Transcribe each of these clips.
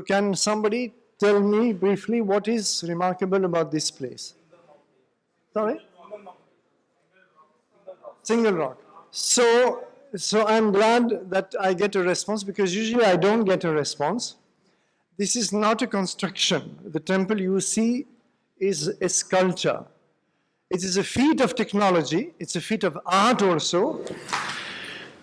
Can somebody tell me briefly what is remarkable about this place? Sorry? Single rock. So I'm glad that I get a response, because usually I don't get a response. This is not a construction. The temple you see is a sculpture. It is a feat of technology. It's a feat of art also,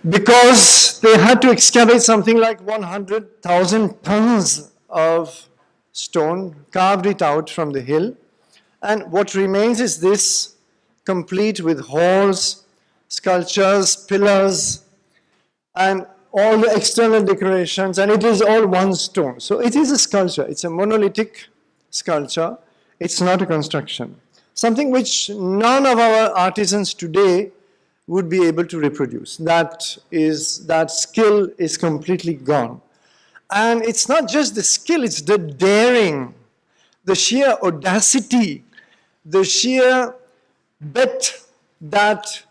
because they had to excavate something like 100,000 tons of stone, carved it out from the hill. And what remains is this, complete with halls, sculptures, pillars, and all the external decorations, and it is all one stone. So it is a sculpture. It's a monolithic sculpture. It's not a construction. Something which none of our artisans today would be able to reproduce. That skill is completely gone. And it's not just the skill, it's the daring, the sheer audacity, the sheer bet that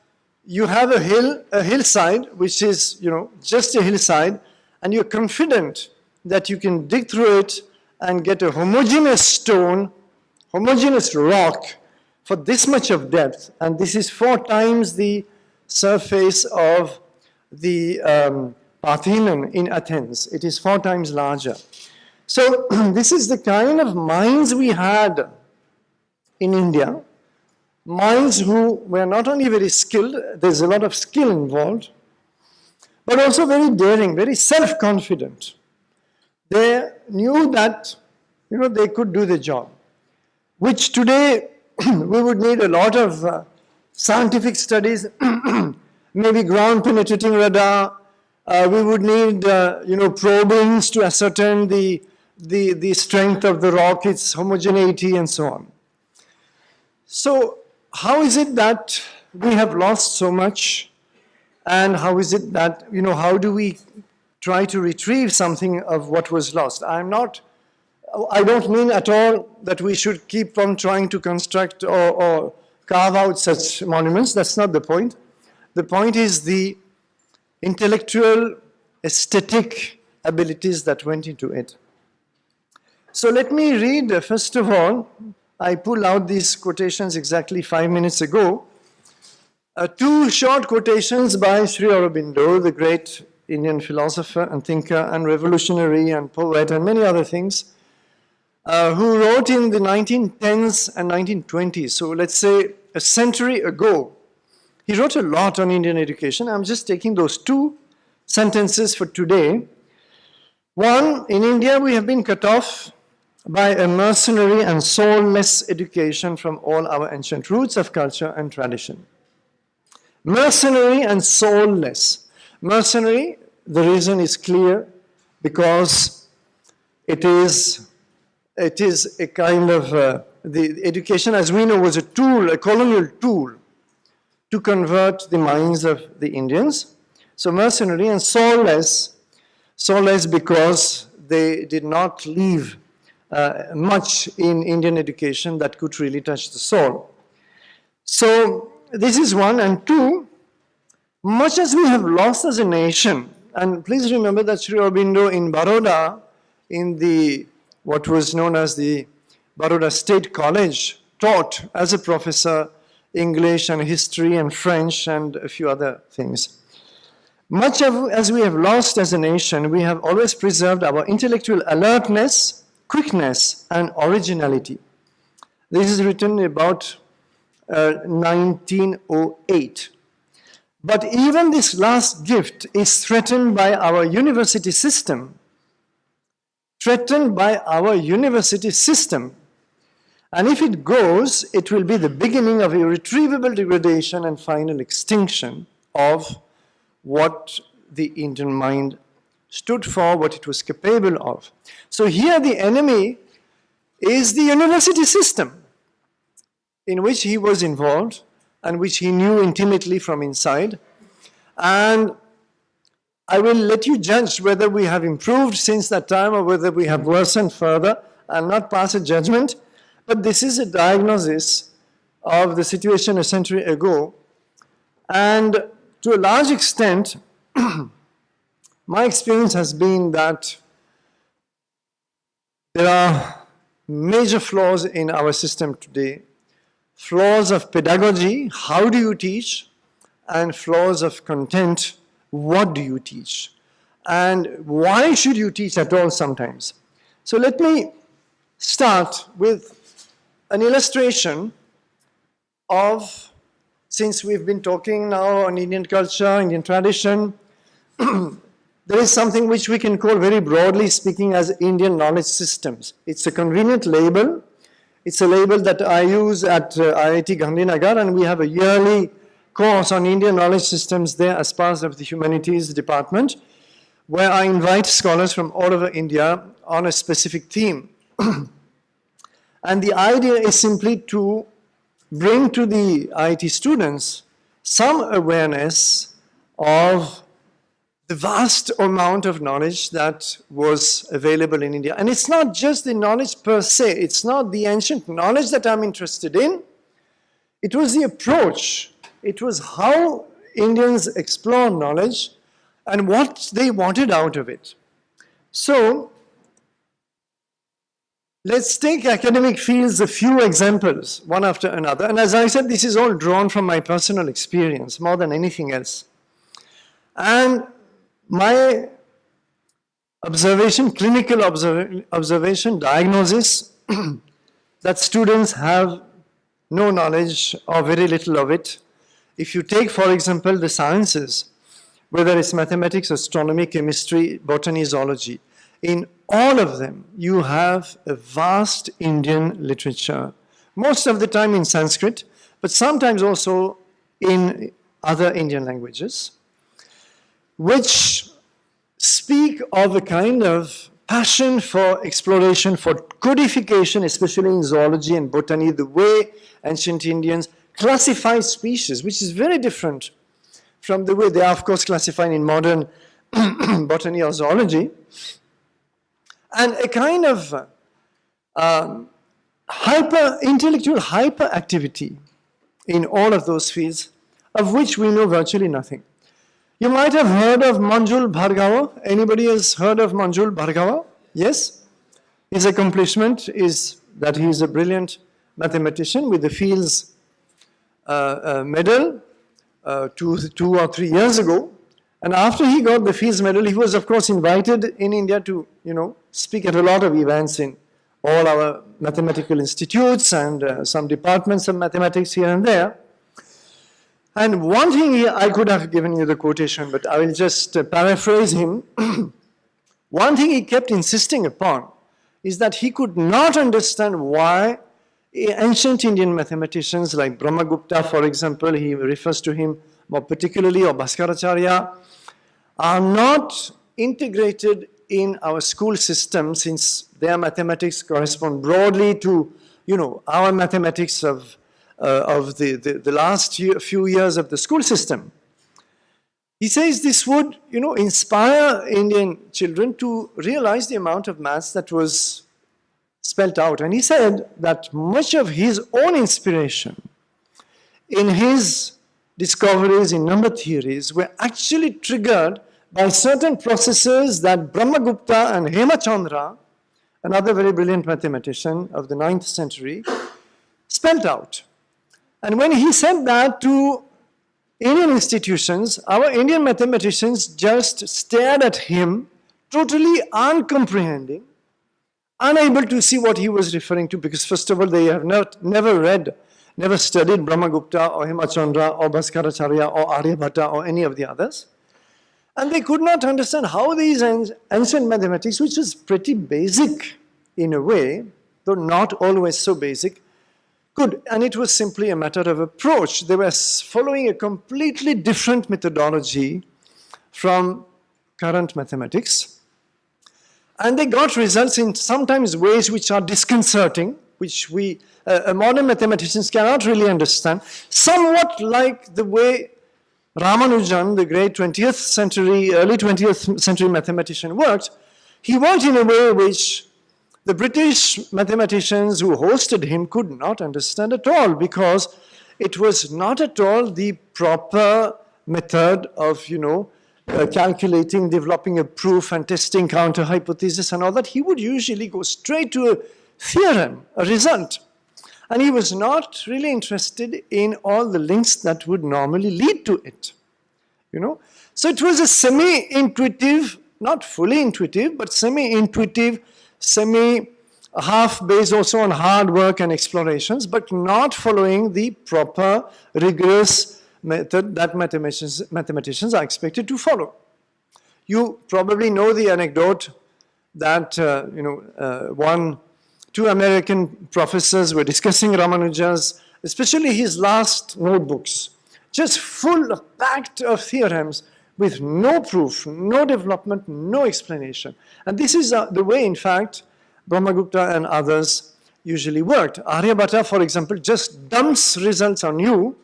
you have a hillside, which is, just a hillside, and you're confident that you can dig through it and get a homogeneous stone, homogeneous rock for this much of depth. And this is 4 times the surface of the Parthenon in Athens. It is 4 times larger. So this is the kind of minds we had in India. Minds who were not only very skilled, there's a lot of skill involved, but also very daring, very self-confident. They knew that, they could do the job, which today we would need a lot of scientific studies, maybe ground-penetrating radar. We would need, probings to ascertain the strength of the rock, its homogeneity, and so on. So how is it that we have lost so much? And how is it that, how do we try to retrieve something of what was lost? I don't mean at all that we should keep on trying to construct or carve out such monuments. That's not the point. The point is the intellectual, aesthetic abilities that went into it. So let me read, first of all, I pulled out these quotations exactly 5 minutes ago. 2 short quotations by Sri Aurobindo, the great Indian philosopher and thinker and revolutionary and poet and many other things, who wrote in the 1910s and 1920s, so let's say a century ago. He wrote a lot on Indian education. I'm just taking those 2 sentences for today. One, in India we have been cut off by a mercenary and soulless education from all our ancient roots of culture and tradition. Mercenary and soulless. Mercenary, the reason is clear, because it is a kind of, the education as we know was a tool, a colonial tool to convert the minds of the Indians. So mercenary and soulless because they did not leave much in Indian education that could really touch the soul. So this is one. And 2, much as we have lost as a nation, and please remember that Sri Aurobindo in Baroda, in what was known as the Baroda State College, taught as a professor English and history and French and a few other things. Much as we have lost as a nation, we have always preserved our intellectual alertness, quickness, and originality. This is written about 1908. But even this last gift is threatened by our university system. Threatened by our university system. And if it goes, it will be the beginning of irretrievable degradation and final extinction of what the Indian mind stood for, what it was capable of. So here the enemy is the university system in which he was involved and which he knew intimately from inside. And I will let you judge whether we have improved since that time or whether we have worsened further. I'll not pass a judgment, but this is a diagnosis of the situation a century ago. And to a large extent, my experience has been that There are major flaws in our system today. Flaws of pedagogy, how do you teach? And flaws of content, what do you teach? And why should you teach at all sometimes? So let me start with an illustration of, since we've been talking now on Indian culture, Indian tradition, there is something which we can call very broadly speaking as Indian knowledge systems. It's a convenient label. It's a label that I use at IIT Gandhinagar, and we have a yearly course on Indian knowledge systems there as part of the humanities department, where I invite scholars from all over India on a specific theme. And the idea is simply to bring to the IIT students some awareness of the vast amount of knowledge that was available in India. And it's not just the knowledge per se, it's not the ancient knowledge that I'm interested in. It was the approach. It was how Indians explore knowledge and what they wanted out of it. So, let's take academic fields, a few examples, one after another. And as I said, this is all drawn from my personal experience more than anything else. And my observation, clinical observation, diagnosis, that students have no knowledge or very little of it. If you take, for example, the sciences, whether it's mathematics, astronomy, chemistry, botany, zoology, in all of them, you have a vast Indian literature, most of the time in Sanskrit, but sometimes also in other Indian languages, which speak of a kind of passion for exploration, for codification, especially in zoology and botany, the way ancient Indians classify species, which is very different from the way they are, of course, classified in modern botany or zoology, and a kind of intellectual hyperactivity in all of those fields, of which we know virtually nothing. You might have heard of Manjul Bhargava. Anybody has heard of Manjul Bhargava? Yes? His accomplishment is that he is a brilliant mathematician with the Fields Medal 2 or 3 years ago. And after he got the Fields Medal, he was, of course, invited in India to, speak at a lot of events in all our mathematical institutes and some departments of mathematics here and there. And one thing I could have given you the quotation, but I will just paraphrase him. One thing he kept insisting upon is that he could not understand why ancient Indian mathematicians like Brahmagupta, for example, he refers to him more particularly, or Bhaskaracharya, are not integrated in our school system, since their mathematics correspond broadly to, our mathematics of the last few years of the school system. He says this would, inspire Indian children to realize the amount of maths that was spelt out. And he said that much of his own inspiration in his discoveries in number theories were actually triggered by certain processes that Brahmagupta and Hemachandra, another very brilliant mathematician of the 9th century, spelt out. And when he said that to Indian institutions, our Indian mathematicians just stared at him, totally uncomprehending, unable to see what he was referring to, because first of all, they have never studied Brahmagupta or Hemachandra or Bhaskaracharya or Aryabhatta or any of the others. And they could not understand how these ancient mathematics, which is pretty basic in a way, though not always so basic, could. And it was simply a matter of approach. They were following a completely different methodology from current mathematics. And they got results in sometimes ways which are disconcerting, which modern mathematicians cannot really understand, somewhat like the way Ramanujan, the great early 20th century mathematician worked. He worked in a way which the British mathematicians who hosted him could not understand at all, because it was not at all the proper method of, calculating, developing a proof and testing counter hypothesis and all that. He would usually go straight to a theorem, a result. And he was not really interested in all the links that would normally lead to it. You know? So it was a semi-intuitive, not fully intuitive, but semi-intuitive, half based also on hard work and explorations, but not following the proper, rigorous method that mathematicians are expected to follow. You probably know the anecdote that two American professors were discussing Ramanuja's, especially his last notebooks, just full, packed of theorems with no proof, no development, no explanation. And this is the way, in fact, Brahmagupta and others usually worked. Aryabhatta, for example, just dumps results on you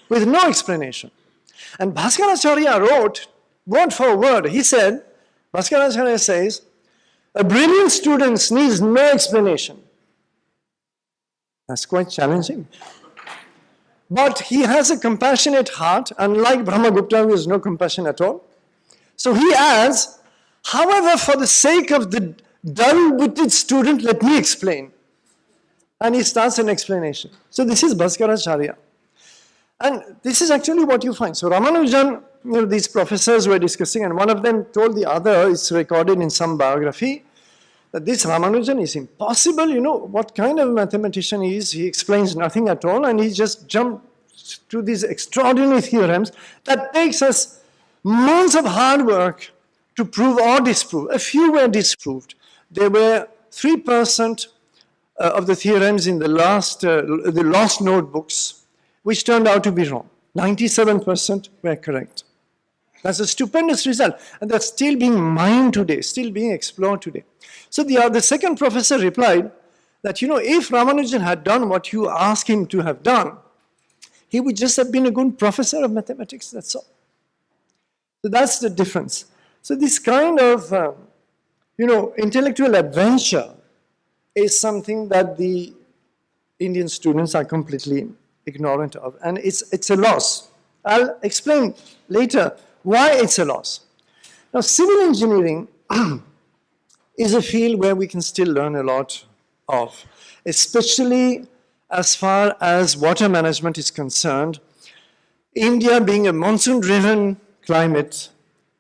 with no explanation. And Bhaskaracharya wrote, word for word, he said, Bhaskaracharya says, a brilliant student needs no explanation. That's quite challenging. But he has a compassionate heart, unlike Brahmagupta, who has no compassion at all. So he adds, however, for the sake of the dull-witted student, let me explain. And he starts an explanation. So this is Bhaskaracharya. And this is actually what you find. So Ramanujan, these professors were discussing, and one of them told the other, it's recorded in some biography, that this Ramanujan is impossible. You know what kind of mathematician he is. He explains nothing at all, and he just jumps to these extraordinary theorems that takes us months of hard work to prove or disprove. A few were disproved. There were 3% of the theorems in the lost notebooks, which turned out to be wrong. 97% were correct. That's a stupendous result, and that's still being mined today, still being explored today. So the second professor replied that, if Ramanujan had done what you asked him to have done, he would just have been a good professor of mathematics, that's all. So that's the difference. So this kind of, intellectual adventure is something that the Indian students are completely ignorant of, and it's a loss. I'll explain later why it's a loss. Now, civil engineering is a field where we can still learn a lot of, especially as far as water management is concerned. India, being a monsoon-driven climate,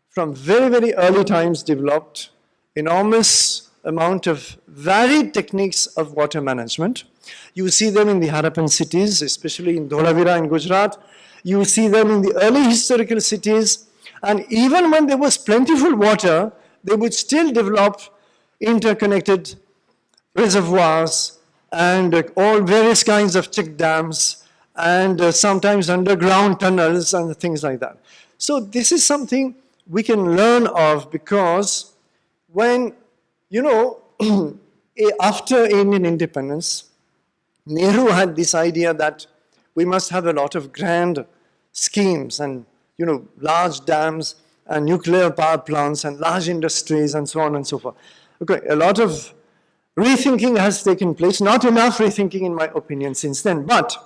from very, very early times developed enormous amount of varied techniques of water management. You see them in the Harappan cities, especially in Dholavira in Gujarat. You see them in the early historical cities. And even when there was plentiful water, they would still develop interconnected reservoirs and all various kinds of check dams and sometimes underground tunnels and things like that. So this is something we can learn of, because when, after Indian independence, Nehru had this idea that we must have a lot of grand schemes and, large dams and nuclear power plants and large industries and so on and so forth. Okay, a lot of rethinking has taken place, not enough rethinking in my opinion since then, but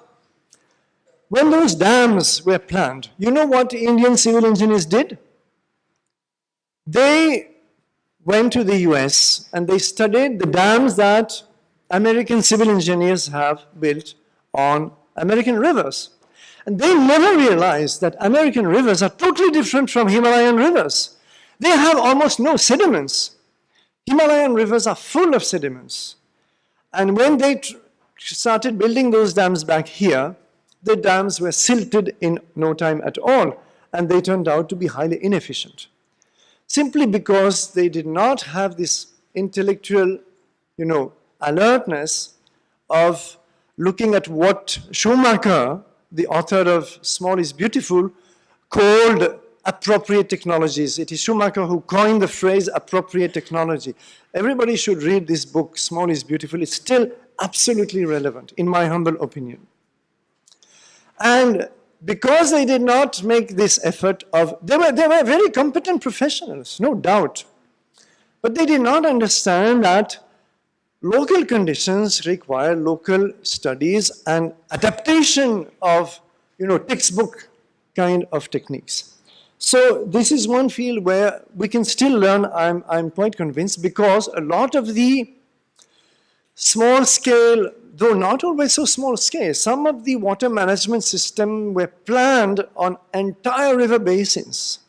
when those dams were planned, you know what Indian civil engineers did? They went to the US and they studied the dams that American civil engineers have built on American rivers. And they never realized that American rivers are totally different from Himalayan rivers. They have almost no sediments. Himalayan rivers are full of sediments. And when they started building those dams back here, the dams were silted in no time at all, and they turned out to be highly inefficient. Simply because they did not have this intellectual, alertness of looking at what Schumacher, the author of Small is Beautiful, called appropriate technologies. It is Schumacher who coined the phrase appropriate technology. Everybody should read this book, Small is Beautiful. It's still absolutely relevant, in my humble opinion. And because they did not make this effort of, they were very competent professionals, no doubt. But they did not understand that local conditions require local studies and adaptation of, textbook kind of techniques. So this is one field where we can still learn, I'm quite convinced, because a lot of the small scale, though not always so small scale, some of the water management system were planned on entire river basins.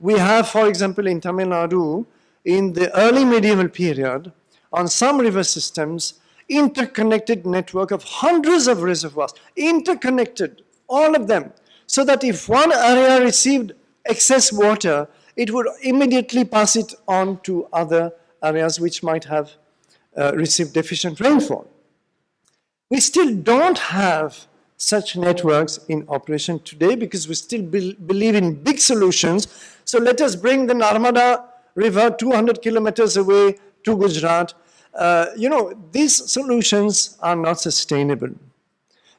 We have, for example, in Tamil Nadu, in the early medieval period, on some river systems, interconnected network of hundreds of reservoirs, interconnected, all of them, so that if one area received excess water, it would immediately pass it on to other areas which might have received deficient rainfall. We still don't have such networks in operation today because we still believe in big solutions. So let us bring the Narmada River 200 kilometers away to Gujarat. These solutions are not sustainable.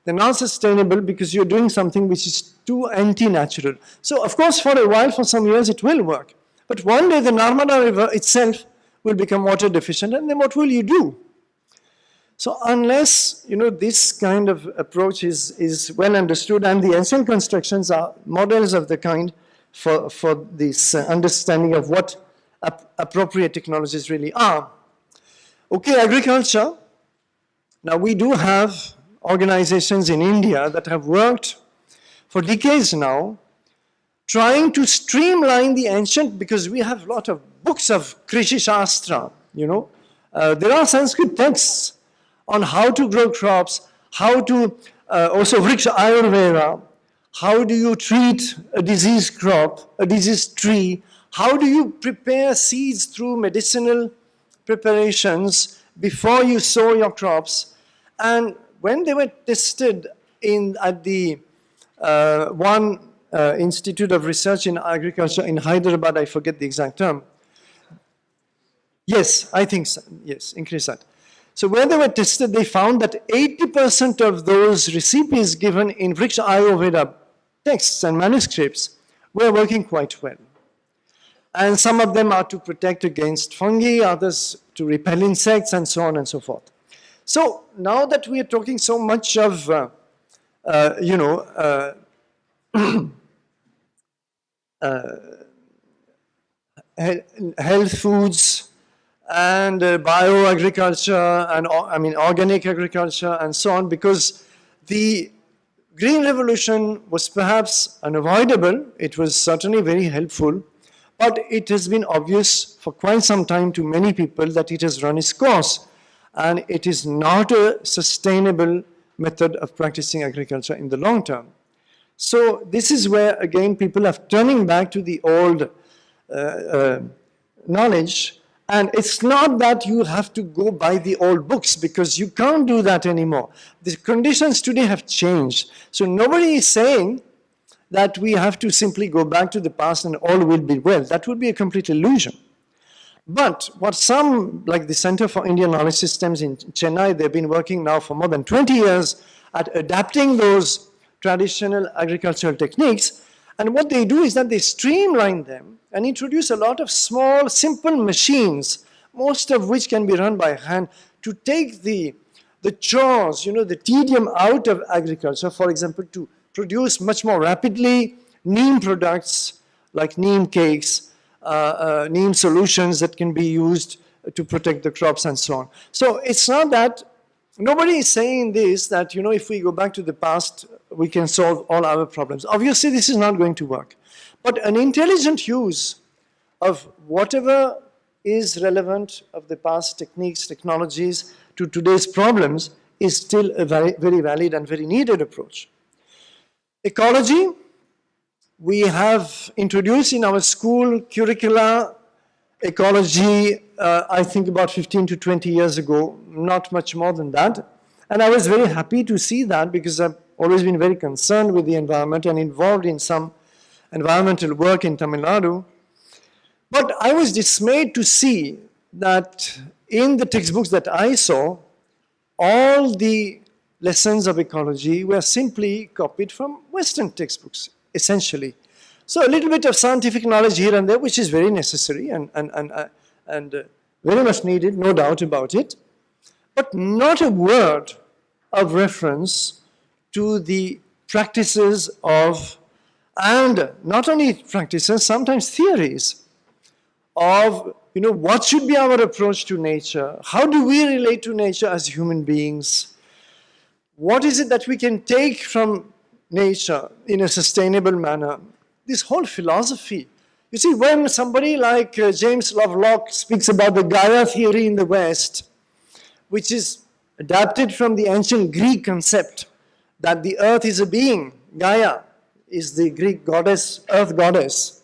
They're not sustainable because you're doing something which is too anti-natural. So of course, for a while, for some years, it will work. But one day, the Narmada River itself will become water deficient, and then what will you do? So unless, this kind of approach is well understood, and the ancient constructions are models of the kind for this understanding of what appropriate technologies really are. Okay, agriculture. Now we do have organizations in India that have worked for decades now trying to streamline the ancient, because we have a lot of books of Krishi Shastra, there are Sanskrit texts on how to grow crops, how to, also Vriksha Ayurveda, how do you treat a diseased crop, a diseased tree, how do you prepare seeds through medicinal preparations before you sow your crops. And when they were tested at the one Institute of Research in Agriculture in Hyderabad, I forget the exact term. Yes, I think so. Yes, increase that. So when they were tested, they found that 80% of those recipes given in Vriksha Ayurveda texts and manuscripts were working quite well. And some of them are to protect against fungi, others to repel insects, and so on and so forth. So now that we are talking so much of, health foods and bioagriculture and organic agriculture and so on, because the Green Revolution was perhaps unavoidable. It was certainly very helpful, but it has been obvious for quite some time to many people that it has run its course, and it is not a sustainable method of practicing agriculture in the long term. So this is where, again, people are turning back to the old knowledge. And it's not that you have to go by the old books, because you can't do that anymore. The conditions today have changed. So nobody is saying that we have to simply go back to the past and all will be well. That would be a complete illusion. But what some, like the Center for Indian Knowledge Systems in Chennai, they've been working now for more than 20 years at adapting those traditional agricultural techniques. And what they do is that they streamline them and introduce a lot of small, simple machines, most of which can be run by hand, to take the chores, the tedium out of agriculture. For example, to produce much more rapidly neem products like neem cakes, neem solutions that can be used to protect the crops and so on. So it's not that, nobody is saying this, that if we go back to the past, we can solve all our problems. Obviously, this is not going to work. But an intelligent use of whatever is relevant of the past techniques, technologies to today's problems is still a very, very valid and very needed approach. Ecology, we have introduced in our school curricula ecology, I think about 15 to 20 years ago, not much more than that. And I was very happy to see that, because I've always been very concerned with the environment and involved in some environmental work in Tamil Nadu. But I was dismayed to see that in the textbooks that I saw, all the lessons of ecology were simply copied from Western textbooks, essentially. So a little bit of scientific knowledge here and there, which is very necessary and very much needed, no doubt about it, but not a word of reference to the practices of and not only practices, sometimes theories of, what should be our approach to nature? How do we relate to nature as human beings? What is it that we can take from nature in a sustainable manner? This whole philosophy. You see, when somebody like James Lovelock speaks about the Gaia theory in the West, which is adapted from the ancient Greek concept that the earth is a being, Gaia is the Greek goddess, earth goddess,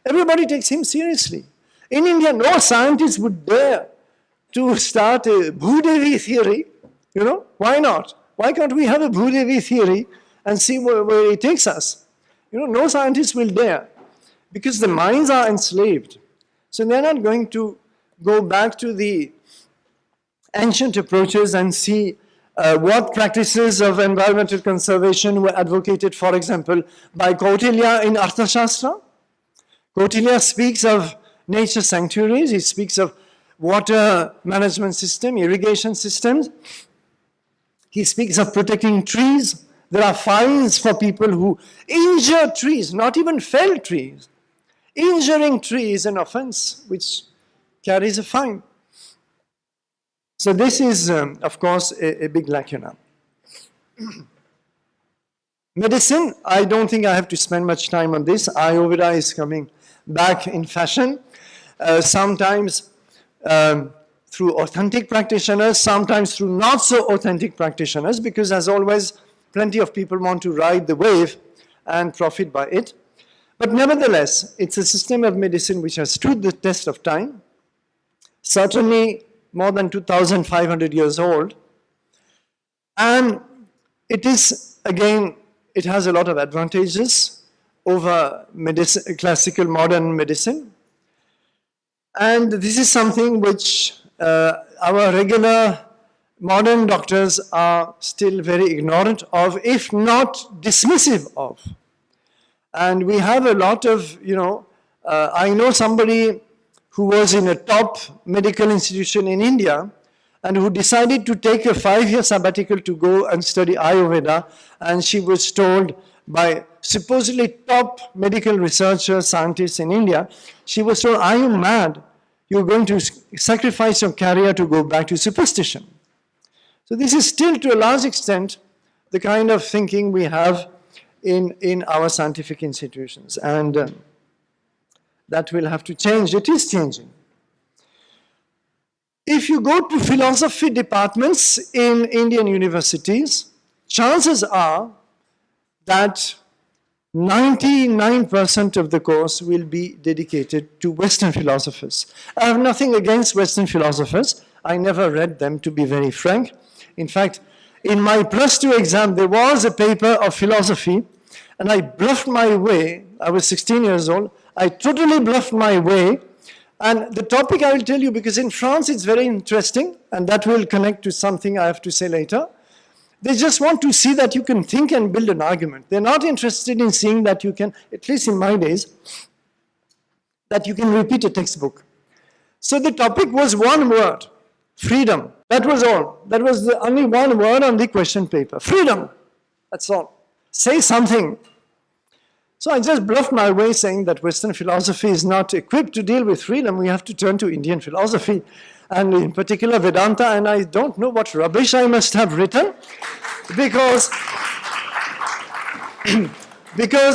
everybody takes him seriously. In India, no scientist would dare to start a Bhudevi theory. Why not? Why can't we have a Bhudevi theory and see where it takes us? No scientist will dare, because the minds are enslaved. So they're not going to go back to the ancient approaches and see what practices of environmental conservation were advocated, for example, by Kautilya in Arthashastra. Kautilya speaks of nature sanctuaries, he speaks of water management system, irrigation systems. He speaks of protecting trees. There are fines for people who injure trees, not even fell trees. Injuring trees is an offense which carries a fine. So this is, of course, a big lacuna. Medicine, I don't think I have to spend much time on this. Ayurveda is coming back in fashion. Sometimes through authentic practitioners, sometimes through not so authentic practitioners, because as always, plenty of people want to ride the wave and profit by it. But nevertheless, it's a system of medicine which has stood the test of time, certainly more than 2,500 years old. And it is, again, it has a lot of advantages over classical modern medicine. And this is something which our regular modern doctors are still very ignorant of, if not dismissive of. And we have a lot of, I know somebody who was in a top medical institution in India and who decided to take a 5-year sabbatical to go and study Ayurveda, and she was told by supposedly top medical researchers, scientists in India, she was told, "Are you mad? You're going to sacrifice your career to go back to superstition." So this is still, to a large extent, the kind of thinking we have in our scientific institutions. And that will have to change. It is changing. If you go to philosophy departments in Indian universities, chances are that 99% of the course will be dedicated to Western philosophers. I have nothing against Western philosophers. I never read them, to be very frank. In fact, in my +2 exam, there was a paper of philosophy, and I bluffed my way. I was 16 years old. I totally bluffed my way. And the topic I will tell you, because in France it's very interesting, and that will connect to something I have to say later. They just want to see that you can think and build an argument. They're not interested in seeing that you can, at least in my days, that you can repeat a textbook. So the topic was one word: freedom. That was all. That was the only one word on the question paper. Freedom. That's all. Say something. So I just bluffed my way, saying that Western philosophy is not equipped to deal with freedom. We have to turn to Indian philosophy, and in particular Vedanta. And I don't know what rubbish I must have written, because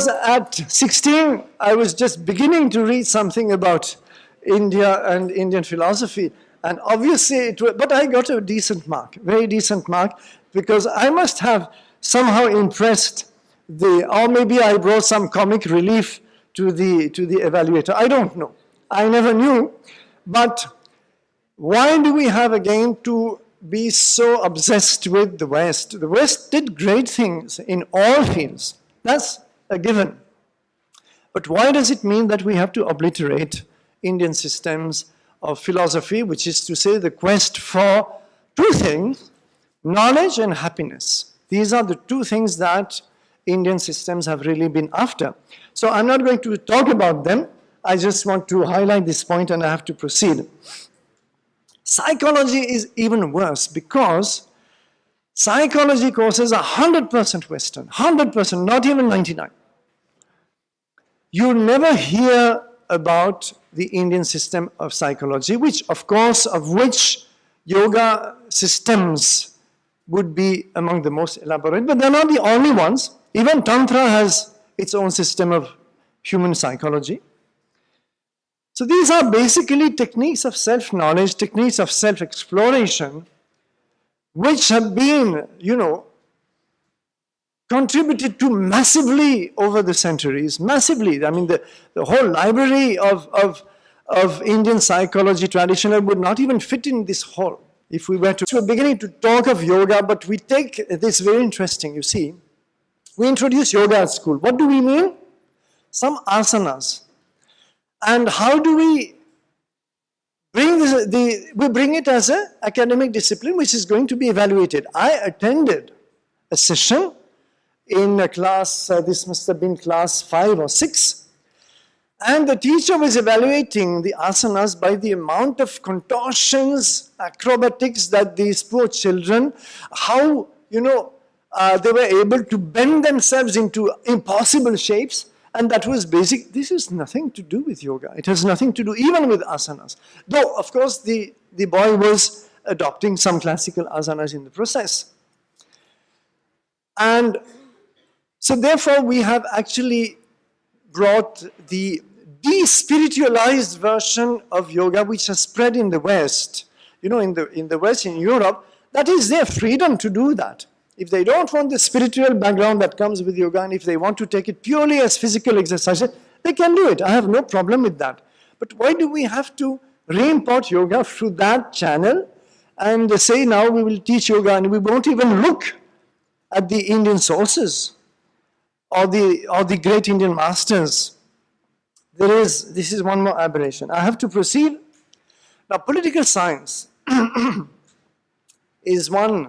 at 16 I was just beginning to read something about India and Indian philosophy. And obviously, but I got a decent mark, very decent mark, because I must have somehow impressed or maybe I brought some comic relief to the evaluator. I don't know. I never knew. But why do we have, again, to be so obsessed with the West? The West did great things in all fields. That's a given. But why does it mean that we have to obliterate Indian systems of philosophy, which is to say the quest for two things: knowledge and happiness? These are the two things that Indian systems have really been after. So I'm not going to talk about them. I just want to highlight this point, and I have to proceed. Psychology is even worse, because psychology courses are 100% Western, 100%, not even 99. you never hear about the Indian system of psychology, which of course, of which yoga systems would be among the most elaborate, but they're not the only ones. Even Tantra has its own system of human psychology. So these are basically techniques of self-knowledge, techniques of self-exploration, which have been, contributed to massively over the centuries, massively. I mean, the whole library of Indian psychology traditional would not even fit in this hall if we were to. So we're beginning to talk of yoga, but we take this very interesting, you see. We introduce yoga at school. What do we mean? Some asanas. And how do we bring this? We bring it as an academic discipline which is going to be evaluated. I attended a session in a class, this must have been class 5 or 6, and the teacher was evaluating the asanas by the amount of contortions, acrobatics that these poor children, how, they were able to bend themselves into impossible shapes, and that was basic. This has nothing to do with yoga. It has nothing to do even with asanas. Though, of course, the boy was adopting some classical asanas in the process. And so therefore, we have actually brought the de-spiritualized version of yoga, which has spread in the West. In the West, in Europe, that is their freedom to do that. If they don't want the spiritual background that comes with yoga, and if they want to take it purely as physical exercise, they can do it. I have no problem with that. But why do we have to re-import yoga through that channel and say now we will teach yoga and we won't even look at the Indian sources or the great Indian masters? This is one more aberration. I have to proceed. Now, political science is one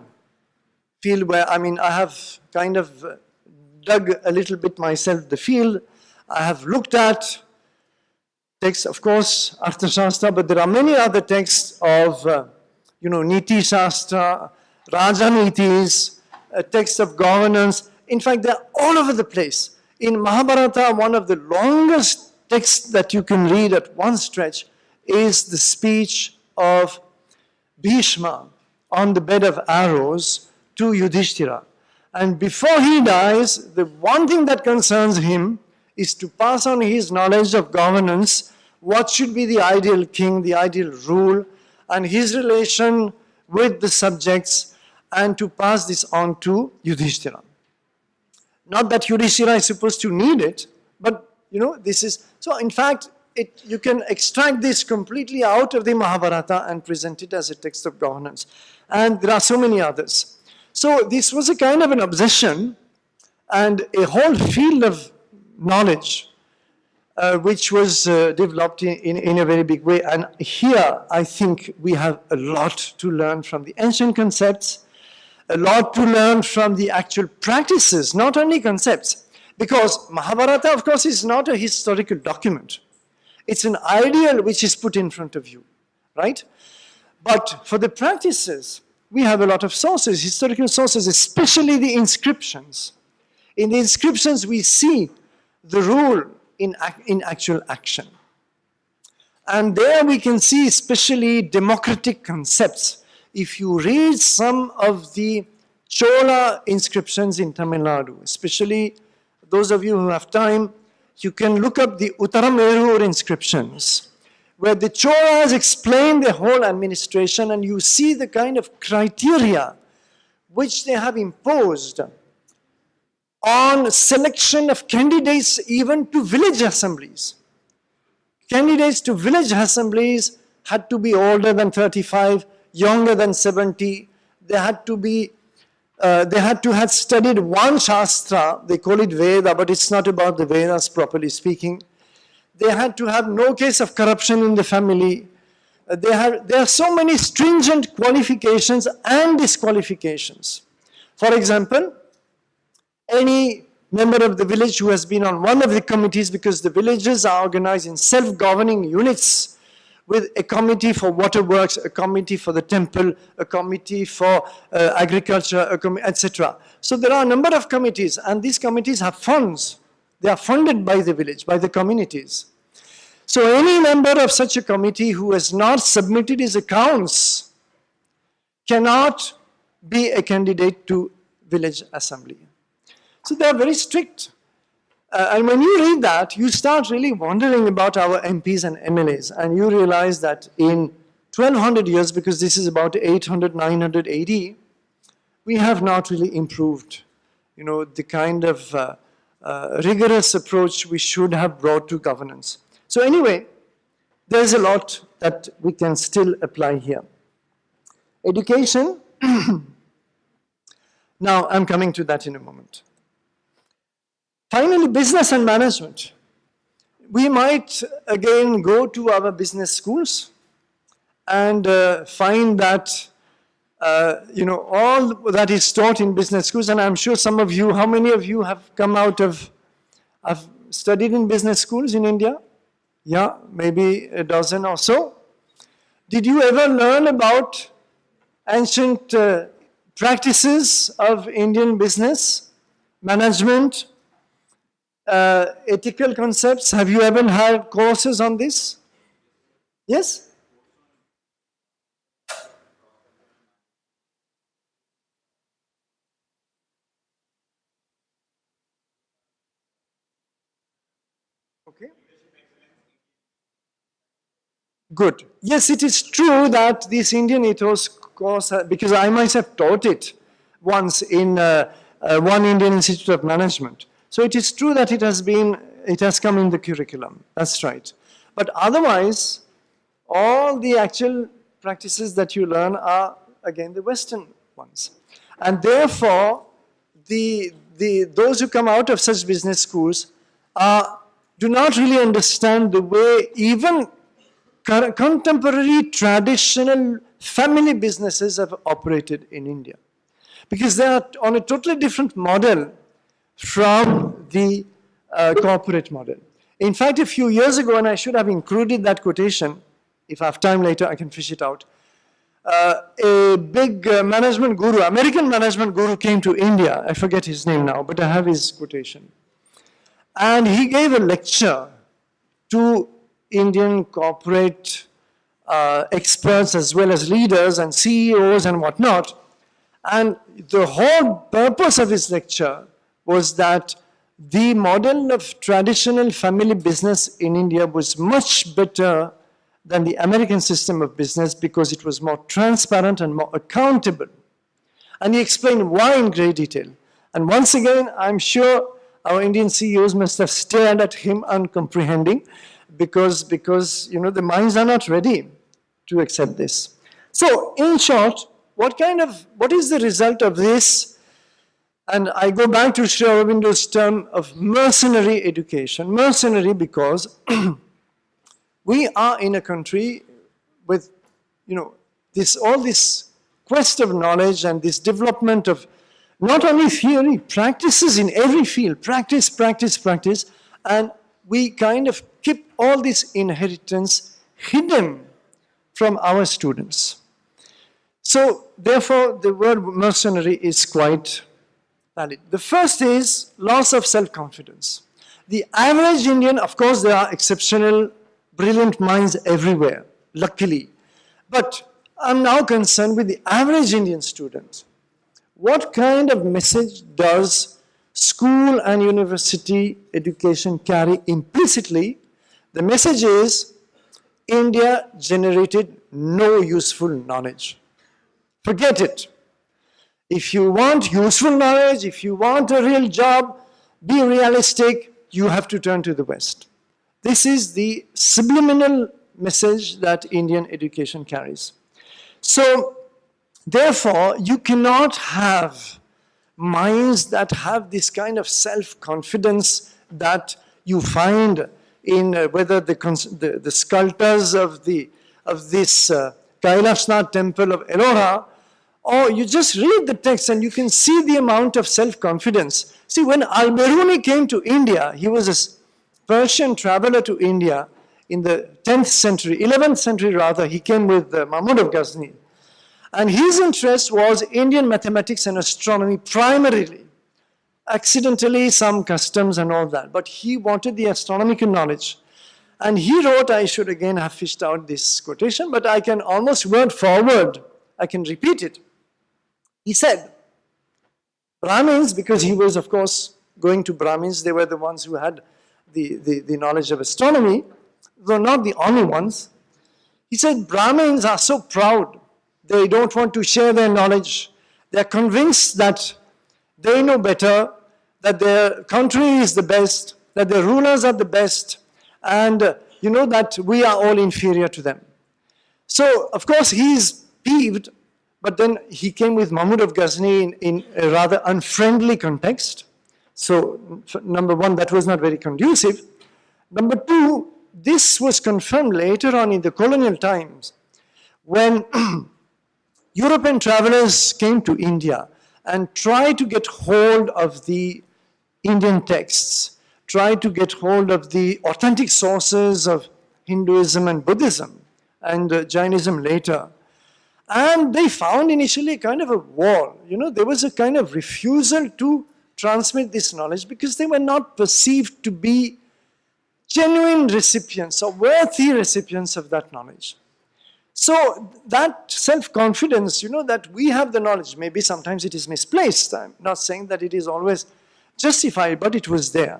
field where, I have kind of dug a little bit myself the field. I have looked at texts, of course, Arthashastra, but there are many other texts of, Niti Shastra, Rajanitis, texts of governance. In fact, they're all over the place. In Mahabharata, one of the longest texts that you can read at one stretch is the speech of Bhishma on the bed of arrows to Yudhishthira. And before he dies, the one thing that concerns him is to pass on his knowledge of governance, what should be the ideal king, the ideal rule, and his relation with the subjects, and to pass this on to Yudhishthira. Not that Yudhishthira is supposed to need it, but this is, so in fact, you can extract this completely out of the Mahabharata and present it as a text of governance. And there are so many others. So this was a kind of an obsession and a whole field of knowledge which was developed in a very big way. And here, I think we have a lot to learn from the ancient concepts, a lot to learn from the actual practices, not only concepts. Because Mahabharata, of course, is not a historical document. It's an ideal which is put in front of you, right? But for the practices, we have a lot of sources, historical sources, especially the inscriptions. In the inscriptions, we see the rule in actual action. And there we can see especially democratic concepts. If you read some of the Chola inscriptions in Tamil Nadu, especially those of you who have time, you can look up the Uttaramerur inscriptions, where the Cholas explain their whole administration, and you see the kind of criteria which they have imposed on selection of candidates even to village assemblies. Candidates to village assemblies had to be older than 35, younger than 70. They had to have studied one Shastra, they call it Veda, but it's not about the Vedas properly speaking. They had to have no case of corruption in the family. There are so many stringent qualifications and disqualifications. For example, any member of the village who has been on one of the committees, because the villages are organized in self-governing units, with a committee for waterworks, a committee for the temple, a committee for agriculture, etc. So there are a number of committees, and these committees have funds They are funded by the village, by the communities. So any member of such a committee who has not submitted his accounts cannot be a candidate to village assembly. So they are very strict. And when you read that, you start really wondering about our MPs and MLAs, and you realize that in 1200 years, because this is about 800, 900 AD, we have not really improved, the kind of rigorous approach we should have brought to governance. So anyway, there's a lot that we can still apply here. Education, now I'm coming to that in a moment. Finally, business and management. We might again go to our business schools and find that all that is taught in business schools, and I'm sure some of you, how many of you have come out of, have studied in business schools in India? Yeah, maybe a dozen or so. Did you ever learn about ancient practices of Indian business, management, ethical concepts? Have you ever had courses on this? Yes? Okay. Good. Yes, it is true that this Indian ethos course, because I myself taught it once in one Indian Institute of Management. So it is true that it has come in the curriculum. That's right. But otherwise, all the actual practices that you learn are, again, the Western ones. And therefore, those who come out of such business schools do not really understand the way even contemporary traditional family businesses have operated in India. Because they are on a totally different model from the corporate model. In fact, a few years ago, and I should have included that quotation, if I have time later, I can fish it out. A big management guru, American management guru came to India. I forget his name now, but I have his quotation. And he gave a lecture to Indian corporate experts as well as leaders and CEOs and whatnot. And the whole purpose of his lecture was that the model of traditional family business in India was much better than the American system of business because it was more transparent and more accountable. And he explained why in great detail. And once again, I'm sure our Indian CEOs must have stared at him uncomprehending because the minds are not ready to accept this. So in short, what is the result of this? And I go back to Sri Aurobindo's term of mercenary education. Mercenary because we are in a country with, all this quest of knowledge and this development of not only theory, practices in every field, practice, practice, practice, and we kind of keep all this inheritance hidden from our students. So, therefore, the word mercenary is quite valid. The first is loss of self-confidence. The average Indian, of course, there are exceptional, brilliant minds everywhere, luckily. But I'm now concerned with the average Indian student. What kind of message does school and university education carry implicitly? The message is, India generated no useful knowledge. Forget it. If you want useful knowledge, if you want a real job, be realistic, you have to turn to the West. This is the subliminal message that Indian education carries. So, therefore, you cannot have minds that have this kind of self-confidence that you find in whether the sculptors of this Kailasnath temple of Ellora, or you just read the text and you can see the amount of self-confidence. See, when Al-Biruni came to India, he was a Persian traveler to India in the 10th century, 11th century rather. He came with Mahmud of Ghazni. And his interest was Indian mathematics and astronomy primarily. accidentally some customs and all that, but he wanted the astronomical knowledge. And he wrote, I should again have fished out this quotation, but I can almost word for word, I can repeat it. He said, Brahmins, because he was, of course, going to Brahmins, they were the ones who had the knowledge of astronomy, though not the only ones. He said, Brahmins are so proud. They don't want to share their knowledge. They're convinced that they know better, that their country is the best, that their rulers are the best, and that we are all inferior to them. So, of course, he's peeved, but then he came with Mahmud of Ghazni in a rather unfriendly context. So, number one, that was not very conducive. Number two, this was confirmed later on in the colonial times when European travelers came to India and tried to get hold of the Indian texts, tried to get hold of the authentic sources of Hinduism and Buddhism and Jainism later. And they found initially kind of a wall. There was a kind of refusal to transmit this knowledge because they were not perceived to be genuine recipients or worthy recipients of that knowledge. So that self-confidence, that we have the knowledge, maybe sometimes it is misplaced. I'm not saying that it is always justified, but it was there.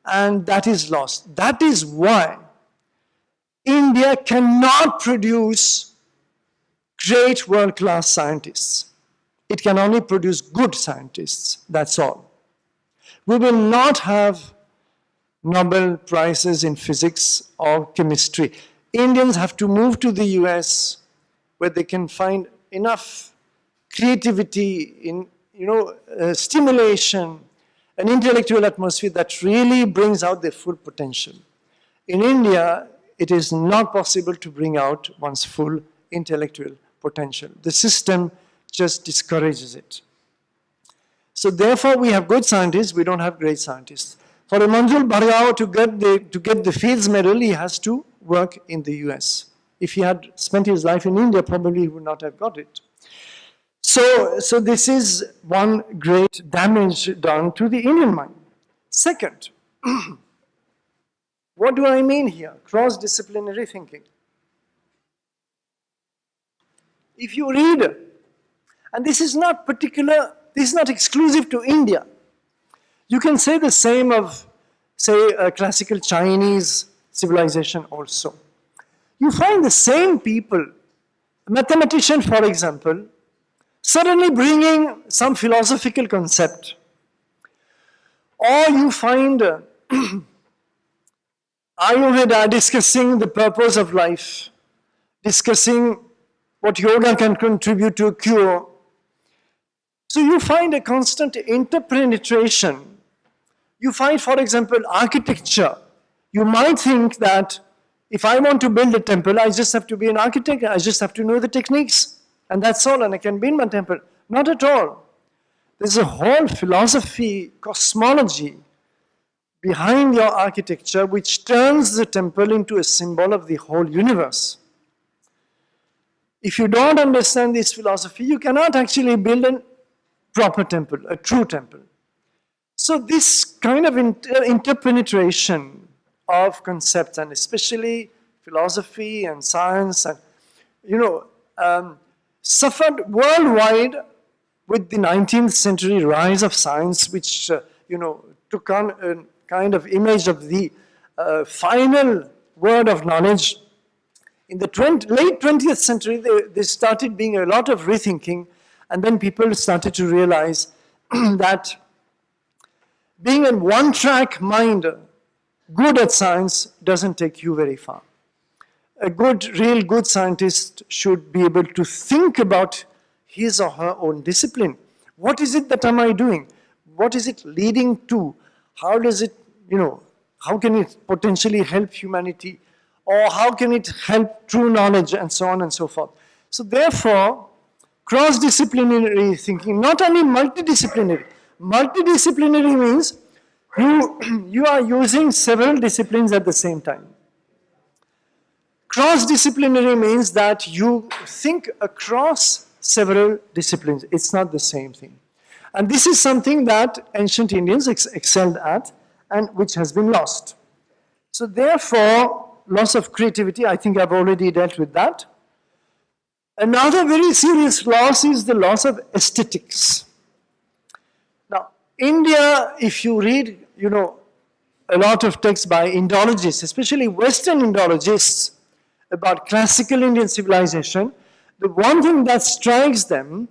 And that is lost. That is why India cannot produce great world-class scientists. It can only produce good scientists, that's all. We will not have Nobel Prizes in physics or chemistry. Indians have to move to the US where they can find enough creativity, stimulation, an intellectual atmosphere that really brings out their full potential. In India, it is not possible to bring out one's full intellectual potential. The system just discourages it. So therefore, we have good scientists, we don't have great scientists. For a Manjul Bhargava to get the Fields Medal, he has to work in the US. If he had spent his life in India, probably he would not have got it. So this is one great damage done to the Indian mind. Second, what do I mean here? Cross-disciplinary thinking. If you read, and this is not exclusive to India. You can say the same of, say, classical Chinese civilization also. You find the same people, a mathematician, for example, suddenly bringing some philosophical concept. Or you find Ayurveda discussing the purpose of life, discussing what yoga can contribute to a cure. So you find a constant interpenetration. You find, for example, architecture. You might think that if I want to build a temple, I just have to be an architect, I just have to know the techniques, and that's all, and I can build my temple. Not at all. There's a whole philosophy, cosmology behind your architecture which turns the temple into a symbol of the whole universe. If you don't understand this philosophy, you cannot actually build a proper temple, a true temple. So this kind of interpenetration of concepts, and especially philosophy and science, and suffered worldwide with the 19th century rise of science, which took on a kind of image of the final word of knowledge. In the late 20th century, there started being a lot of rethinking, and then people started to realize that being a one-track mind, good at science, doesn't take you very far. A real good scientist should be able to think about his or her own discipline. What is it that am I doing? What is it leading to? How does it, how can it potentially help humanity? Or how can it help true knowledge, and so on and so forth. So therefore, cross-disciplinary thinking, not only multidisciplinary. Multidisciplinary means you are using several disciplines at the same time. Cross-disciplinary means that you think across several disciplines. It's not the same thing. And this is something that ancient Indians excelled at and which has been lost. So therefore, loss of creativity, I think I've already dealt with that. Another very serious loss is the loss of aesthetics. Now, India, if you read, a lot of texts by Indologists, especially Western Indologists, about classical Indian civilization, the one thing that strikes them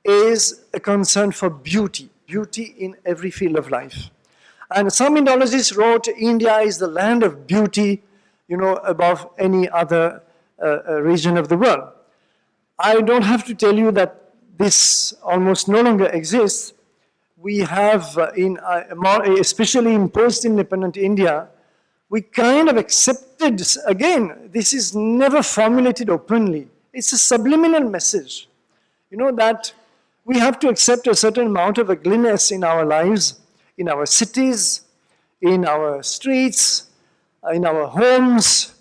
is a concern for beauty, beauty in every field of life. And some Indologists wrote, India is the land of beauty, above any other region of the world. I don't have to tell you that this almost no longer exists. We have, especially in post-independent India, we kind of accepted, again, this is never formulated openly. It's a subliminal message, that we have to accept a certain amount of ugliness in our lives, in our cities, in our streets, in our homes,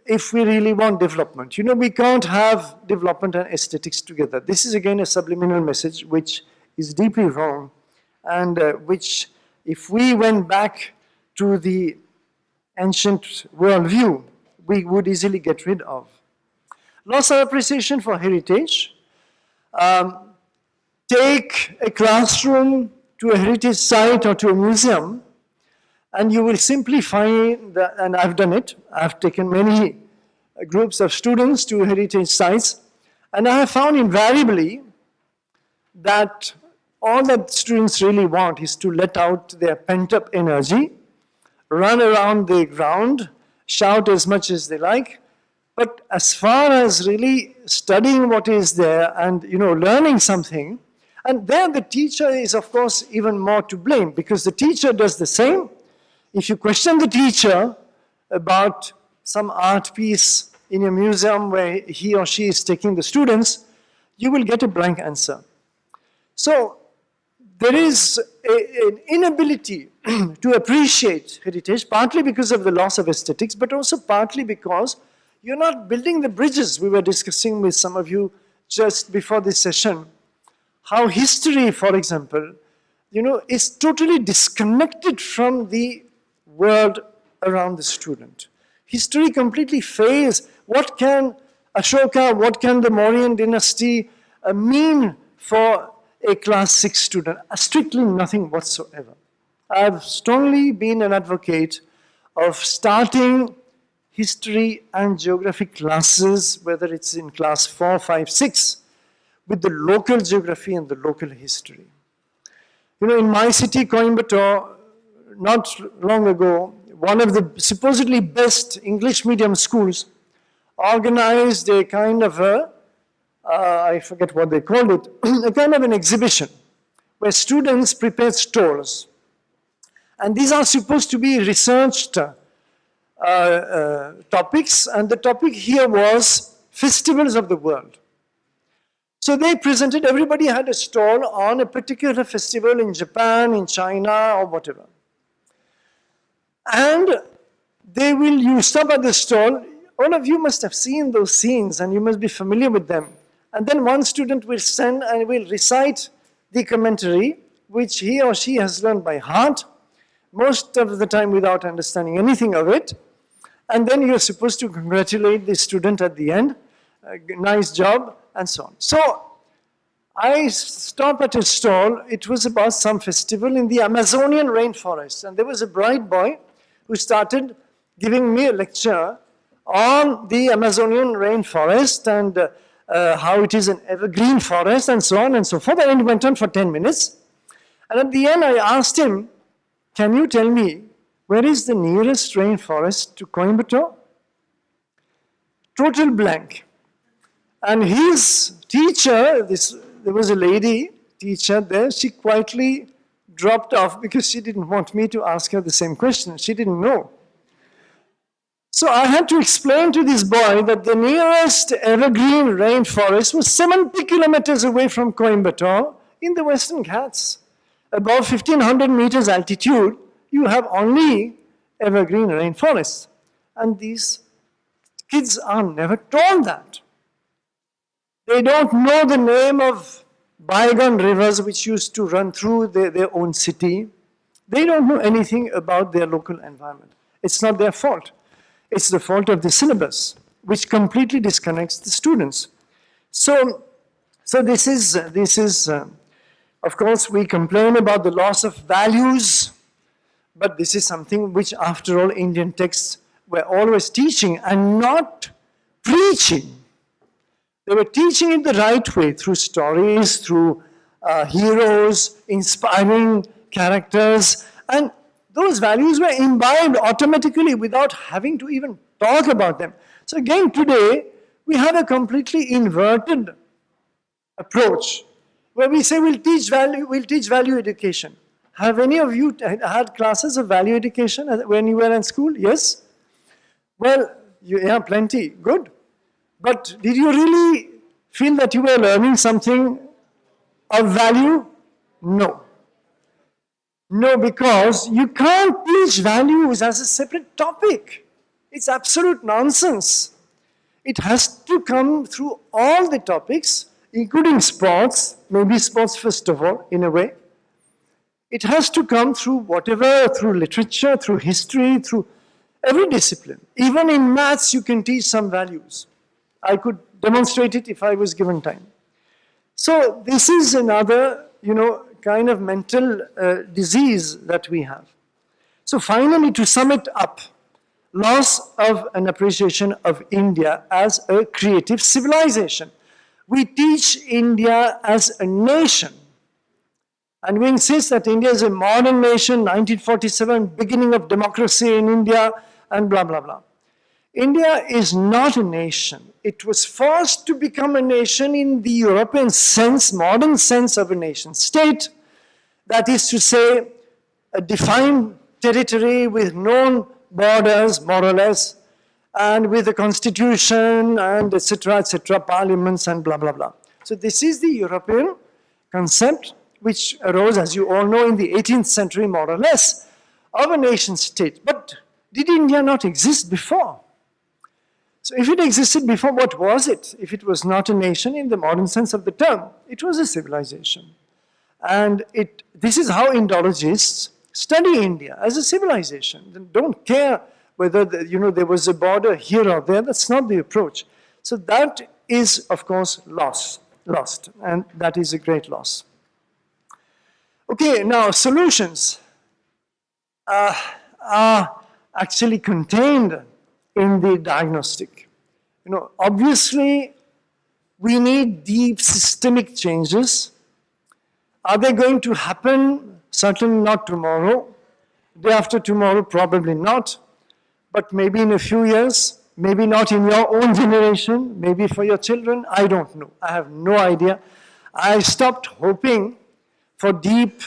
if we really want development. We can't have development and aesthetics together. This is again a subliminal message which is deeply wrong, and which, if we went back to the ancient worldview, we would easily get rid of. Loss of appreciation for heritage. Take a classroom to a heritage site or to a museum, and you will simply find that, and I've done it, I've taken many groups of students to heritage sites, and I have found invariably that all that students really want is to let out their pent-up energy, run around the ground, shout as much as they like, but as far as really studying what is there and learning something, and there the teacher is of course even more to blame, because the teacher does the same. If you question the teacher about some art piece in a museum where he or she is taking the students, you will get a blank answer. So there is an inability to appreciate heritage, partly because of the loss of aesthetics, but also partly because you're not building the bridges. We were discussing with some of you just before this session how history, for example, is totally disconnected from the world around the student. History completely fails. What can Ashoka, what can the Mauryan dynasty mean for a class 6 student? Strictly nothing whatsoever. I've strongly been an advocate of starting history and geography classes, whether it's in class 4, 5, 6, with the local geography and the local history. In my city, Coimbatore, not long ago, one of the supposedly best English medium schools organized a kind of I forget what they called it, a kind of an exhibition where students prepared stalls. And these are supposed to be researched topics, and the topic here was festivals of the world. So they presented, everybody had a stall on a particular festival in Japan, in China, or whatever. And you stop at the stall, all of you must have seen those scenes and you must be familiar with them. And then one student will stand and will recite the commentary, which he or she has learned by heart, most of the time without understanding anything of it. And then you're supposed to congratulate the student at the end, nice job, and so on. So I stopped at a stall. It was about some festival in the Amazonian rainforest. And there was a bright boy who started giving me a lecture on the Amazonian rainforest and how it is an evergreen forest and so on and so forth. And it went on for 10 minutes. And at the end, I asked him, can you tell me where is the nearest rainforest to Coimbatore? Total blank. And his teacher, there was a lady teacher there, she quietly dropped off because she didn't want me to ask her the same question. She didn't know. So I had to explain to this boy that the nearest evergreen rainforest was 70 kilometers away from Coimbatore in the Western Ghats. Above 1,500 meters altitude, you have only evergreen rainforests. And these kids are never told that. They don't know the name of bygone rivers which used to run through their own city. They don't know anything about their local environment. It's not their fault. It's the fault of the syllabus, which completely disconnects the students. So this is of course, we complain about the loss of values, but this is something which, after all, Indian texts were always teaching and not preaching. They were teaching it the right way, through stories, through heroes, inspiring characters, and those values were imbibed automatically without having to even talk about them. So again, today, we have a completely inverted approach where we say we'll teach value education. Have any of you had classes of value education when you were in school? Yes? Well, yeah, plenty. Good. But did you really feel that you were learning something of value? No. No, because you can't teach values as a separate topic. It's absolute nonsense. It has to come through all the topics, including sports, maybe sports first of all, in a way. It has to come through whatever, through literature, through history, through every discipline. Even in maths, you can teach some values. I could demonstrate it if I was given time. So this is another, kind of mental disease that we have. So finally, to sum it up, loss of an appreciation of India as a creative civilization. We teach India as a nation. And we insist that India is a modern nation, 1947, beginning of democracy in India, and blah, blah, blah. India is not a nation. It was forced to become a nation in the European sense, modern sense of a nation state. That is to say, a defined territory with known borders, more or less, and with a constitution, and etc., parliaments, and blah, blah, blah. So this is the European concept, which arose, as you all know, in the 18th century, more or less, of a nation state. But did India not exist before? So if it existed before, what was it? If it was not a nation in the modern sense of the term, it was a civilization. And this is how Indologists study India, as a civilization. They don't care whether there was a border here or there. That's not the approach. So that is, of course, lost, and that is a great loss. Okay, now solutions are actually contained in the diagnostic. Obviously, we need deep systemic changes. Are they going to happen? Certainly not tomorrow. Day after tomorrow, probably not. But maybe in a few years, maybe not in your own generation, maybe for your children, I don't know. I have no idea. I stopped hoping for deep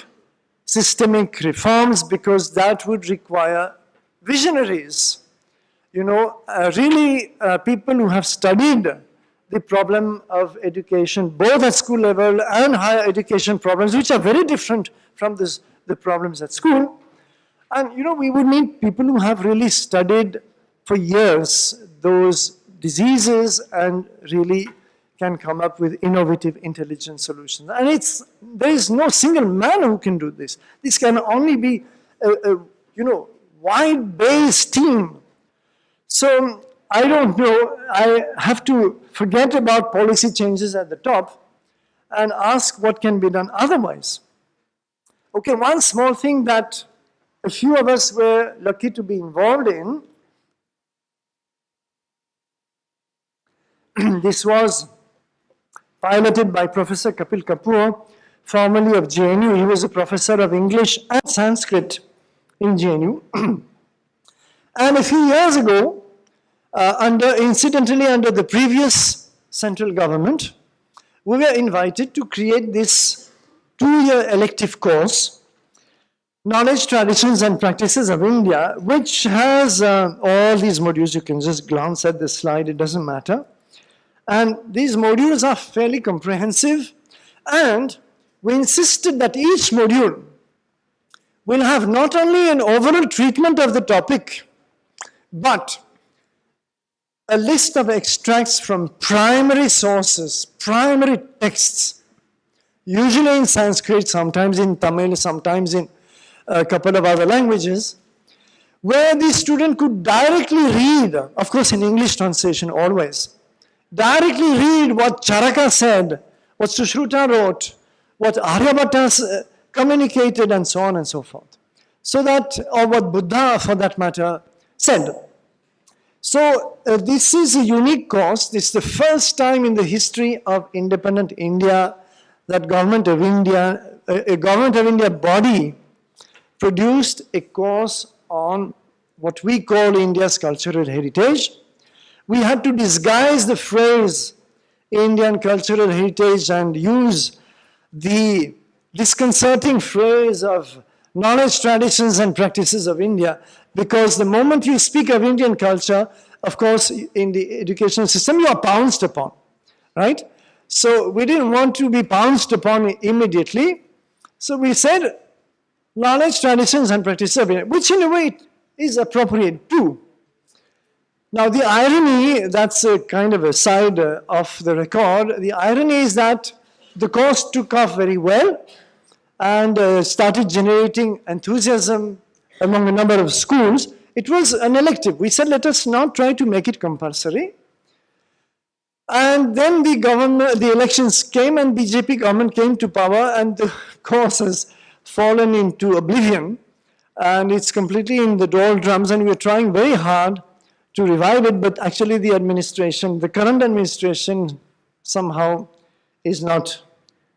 systemic reforms because that would require visionaries. Really people who have studied the problem of education, both at school level and higher education problems, which are very different from the problems at school. And we would need people who have really studied for years those diseases and really can come up with innovative, intelligent solutions. And there is no single man who can do this. This can only be a wide-based team. So I don't know, I have to forget about policy changes at the top and ask what can be done otherwise. Okay, one small thing that a few of us were lucky to be involved in, this was piloted by Professor Kapil Kapoor, formerly of JNU. He was a professor of English and Sanskrit in JNU. And a few years ago, incidentally under the previous central government, we were invited to create this 2-year elective course, Knowledge, Traditions and Practices of India, which has all these modules. You can just glance at the slide, it doesn't matter. And these modules are fairly comprehensive, and we insisted that each module will have not only an overall treatment of the topic, but a list of extracts from primary sources, primary texts, usually in Sanskrit, sometimes in Tamil, sometimes in a couple of other languages, where the student could directly read, of course in English translation always, directly read what Charaka said, what Sushruta wrote, what Aryabhatta communicated, and so on and so forth. So that, or what Buddha for that matter said. So this is a unique course. This is the first time in the history of independent India that Government of India, a Government of India body produced a course on what we call India's cultural heritage. We had to disguise the phrase Indian cultural heritage and use the disconcerting phrase of knowledge, traditions, and practices of India, because the moment you speak of Indian culture, of course, in the educational system, you are pounced upon, right? So we didn't want to be pounced upon immediately. So we said knowledge, traditions, and practices of India, which in a way is appropriate too. Now the irony, that's a kind of a side of the record, the irony is that the course took off very well and started generating enthusiasm among a number of schools. It was an elective. We said, let us not try to make it compulsory. And then the elections came and BJP government came to power and the course has fallen into oblivion and it's completely in the doldrums and we're trying very hard to revive it, but actually the administration, the current administration somehow is not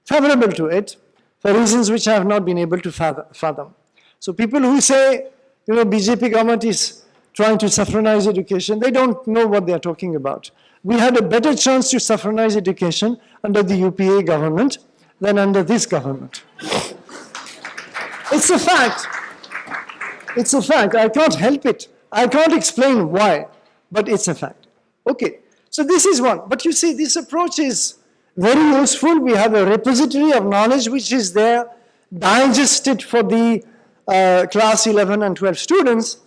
favorable to it for reasons which I have not been able to fathom. So people who say, you know, BJP government is trying to suffranize education, they don't know what they are talking about. We had a better chance to suffranize education under the UPA government than under this government. It's a fact. It's a fact. I can't help it. I can't explain why, but it's a fact. Okay, so this is one. But you see, this approach is very useful. We have a repository of knowledge which is there, digested for the class 11 and 12 students,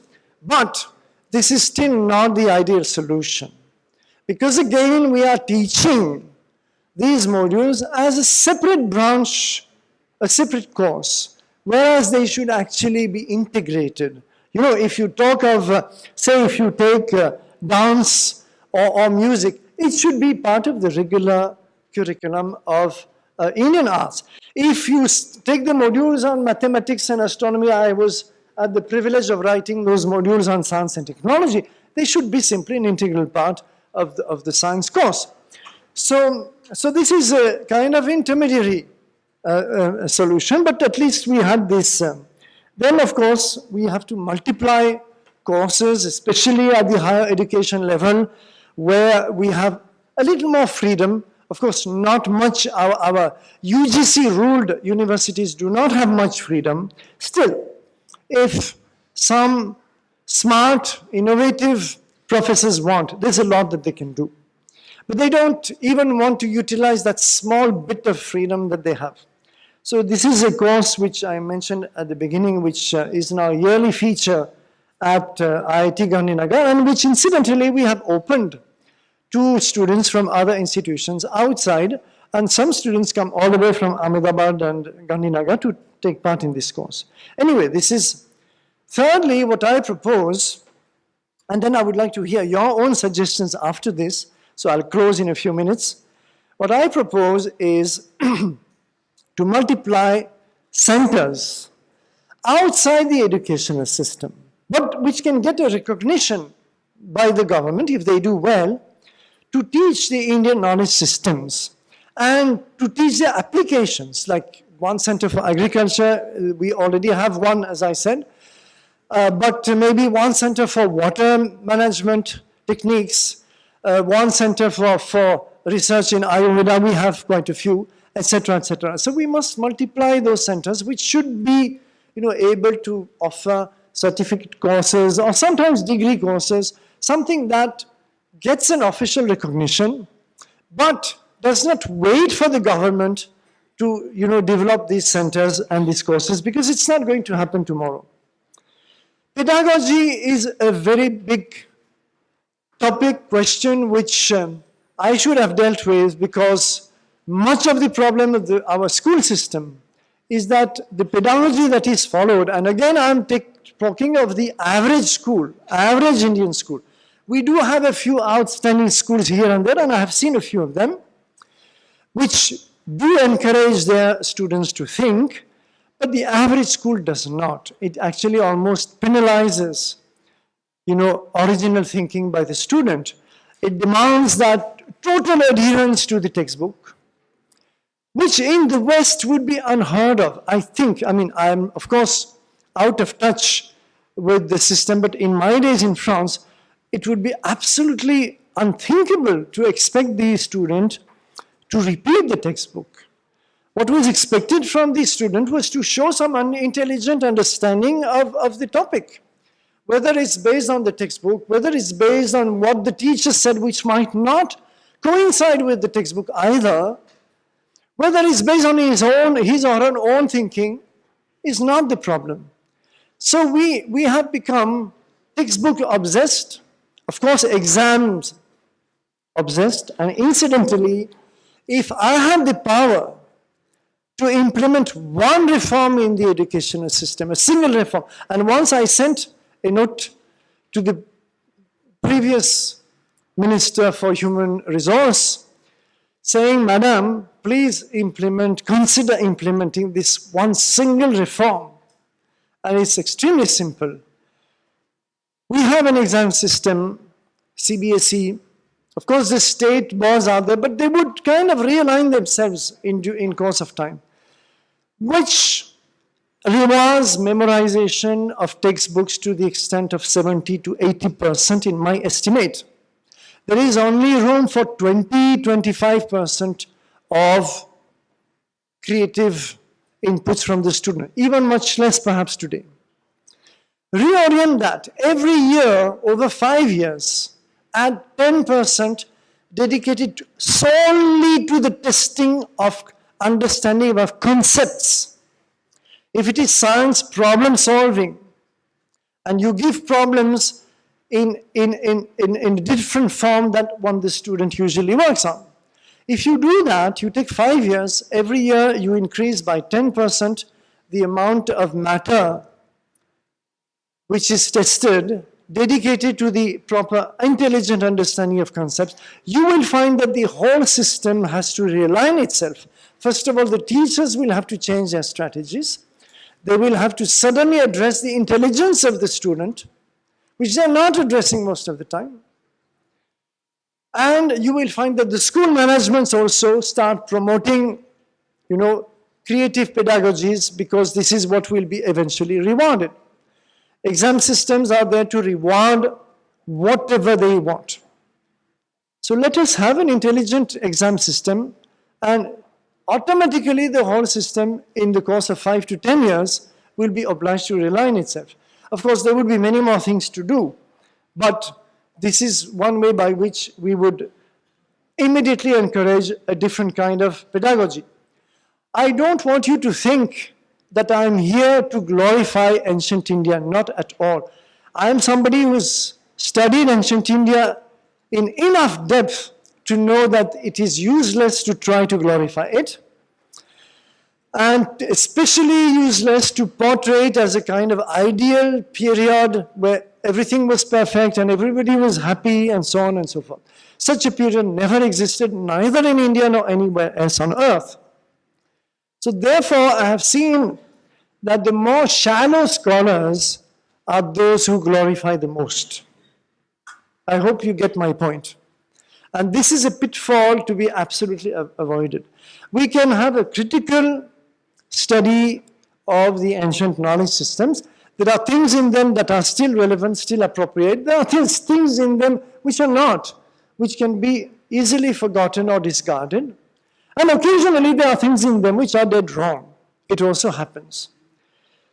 but this is still not the ideal solution. Because again, we are teaching these modules as a separate branch, a separate course, whereas they should actually be integrated. You know, if you talk of, say, if you take dance or music, it should be part of the regular curriculum of Indian arts. If you take the modules on mathematics and astronomy, I was at the privilege of writing those modules on science and technology, they should be simply an integral part of the science course. So this is a kind of intermediary solution, but at least we had this. Then, of course, we have to multiply courses, especially at the higher education level, where we have a little more freedom. Of course, not much. Our UGC-ruled universities do not have much freedom. Still, if some smart, innovative professors want, there's a lot that they can do. But they don't even want to utilize that small bit of freedom that they have. So this is a course which I mentioned at the beginning, which is now a yearly feature at IIT Gandhinagar, and which incidentally we have opened to students from other institutions outside, and some students come all the way from Ahmedabad and Gandhinagar to take part in this course. Anyway, this is thirdly what I propose, and then I would like to hear your own suggestions after this, so I'll close in a few minutes. What I propose is to multiply centers outside the educational system, but which can get a recognition by the government if they do well, to teach the Indian knowledge systems and to teach their applications, like one center for agriculture, we already have one, as I said, but maybe one center for water management techniques, one center for research in Ayurveda, we have quite a few, etc., etc. So we must multiply those centers, which should be, you know, able to offer certificate courses or sometimes degree courses, something that gets an official recognition, but does not wait for the government to, you know, develop these centers and these courses, because it's not going to happen tomorrow. Pedagogy is a very big topic, question, which I should have dealt with, because much of the problem of our school system is that the pedagogy that is followed, and again I'm talking of the average school, average Indian school. We do have a few outstanding schools here and there, and I have seen a few of them, which do encourage their students to think, but the average school does not. It actually almost penalizes, original thinking by the student. It demands that total adherence to the textbook, which in the West would be unheard of, I think. I mean, I'm, of course, out of touch with the system, but in my days in France, it would be absolutely unthinkable to expect the student to repeat the textbook. What was expected from the student was to show some intelligent understanding of the topic, whether it's based on the textbook, whether it's based on what the teacher said, which might not coincide with the textbook either, whether it's based on his or her own thinking, is not the problem. So we have become textbook obsessed, of course exams obsessed, and incidentally, if I had the power to implement one reform in the educational system, a single reform, and once I sent a note to the previous Minister for Human Resource saying, Madam, please consider implementing this one single reform. And it's extremely simple. We have an exam system, CBSE. Of course, the state boards are there, but they would kind of realign themselves in course of time, which rewards memorization of textbooks to the extent of 70 to 80% in my estimate. There is only room for 20-25% of creative inputs from the student, even much less perhaps today. Reorient that. Every year, over 5 years, add 10% dedicated solely to the testing of understanding of concepts. If it is science problem solving, and you give problems in a different form than one the student usually works on. If you do that, you take 5 years, every year you increase by 10% the amount of matter which is tested, dedicated to the proper intelligent understanding of concepts, you will find that the whole system has to realign itself. First of all, the teachers will have to change their strategies. They will have to suddenly address the intelligence of the student, which they're not addressing most of the time. And you will find that the school managements also start promoting, creative pedagogies, because this is what will be eventually rewarded. Exam systems are there to reward whatever they want. So let us have an intelligent exam system, and automatically the whole system in the course of 5 to 10 years will be obliged to realign itself. Of course, there would be many more things to do, but this is one way by which we would immediately encourage a different kind of pedagogy. I don't want you to think that I'm here to glorify ancient India, not at all. I am somebody who's studied ancient India in enough depth to know that it is useless to try to glorify it, and especially useless to portray it as a kind of ideal period where everything was perfect and everybody was happy and so on and so forth. Such a period never existed, neither in India nor anywhere else on earth. So therefore, I have seen that the more shallow scholars are those who glorify the most. I hope you get my point. And this is a pitfall to be absolutely avoided. We can have a critical study of the ancient knowledge systems. There are things in them that are still relevant, still appropriate. There are things in them which are not, which can be easily forgotten or discarded. And occasionally there are things in them which are dead wrong. It also happens.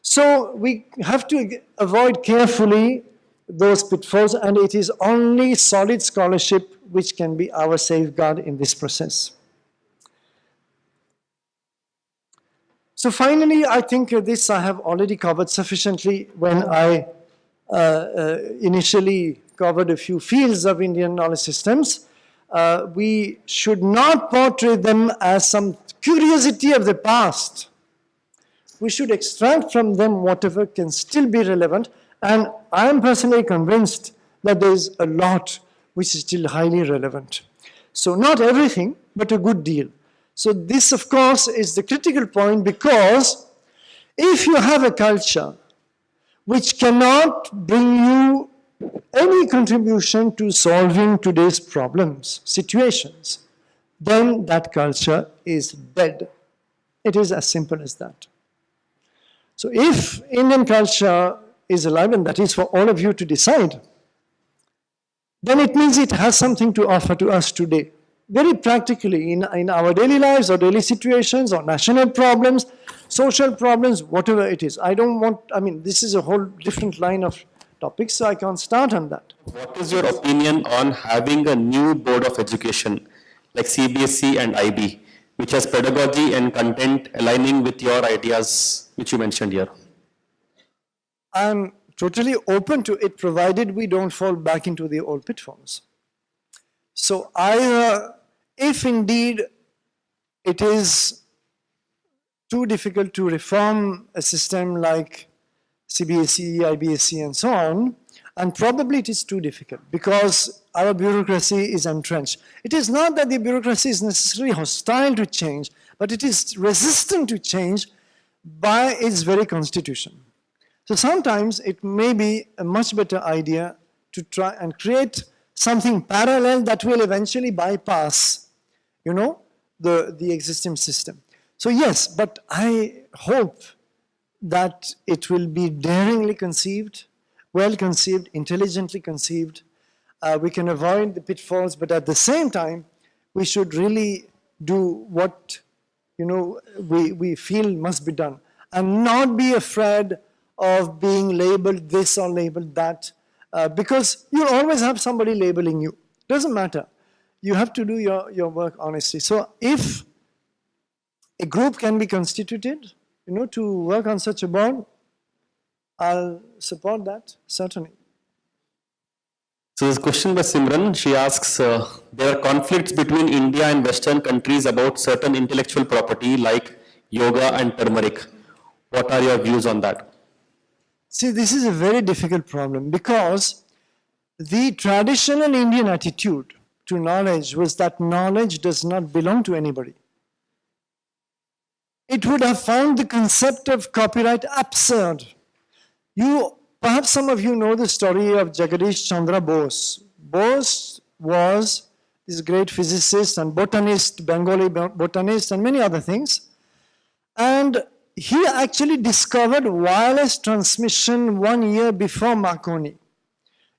So we have to avoid carefully those pitfalls, and it is only solid scholarship which can be our safeguard in this process. So finally, I think this I have already covered sufficiently when I initially covered a few fields of Indian knowledge systems. We should not portray them as some curiosity of the past. We should extract from them whatever can still be relevant, and I am personally convinced that there is a lot which is still highly relevant. So not everything, but a good deal. So this, of course, is the critical point, because if you have a culture which cannot bring you any contribution to solving today's problems, situations, then that culture is dead. It is as simple as that. So if Indian culture is alive, and that is for all of you to decide, then it means it has something to offer to us today. Very practically, in our daily lives or daily situations or national problems, social problems, whatever it is. This is a whole different line of topics, so I can't start on that. What is your opinion on having a new board of education like CBSE and IB, which has pedagogy and content aligning with your ideas, which you mentioned here? I'm totally open to it, provided we don't fall back into the old pitfalls. So either, if indeed it is too difficult to reform a system like CBSE, IBSE, and so on, and probably it is too difficult because our bureaucracy is entrenched. It is not that the bureaucracy is necessarily hostile to change, but it is resistant to change by its very constitution. So sometimes it may be a much better idea to try and create something parallel that will eventually bypass, the existing system. So yes, but I hope that it will be daringly conceived, well conceived, intelligently conceived. We can avoid the pitfalls, but at the same time, we should really do what we feel must be done, and not be afraid of being labeled this or labeled that, because you'll always have somebody labeling you. Doesn't matter. You have to do your work honestly. So if a group can be constituted, to work on such a board, I'll support that, certainly. So this question by Simran, she asks, there are conflicts between India and Western countries about certain intellectual property like yoga and turmeric. What are your views on that? See, this is a very difficult problem because the traditional Indian attitude to knowledge was that knowledge does not belong to anybody. It would have found the concept of copyright absurd. Perhaps some of you know the story of Jagadish Chandra Bose. Bose was this great physicist and botanist, Bengali botanist, and many other things. And he actually discovered wireless transmission 1 year before Marconi.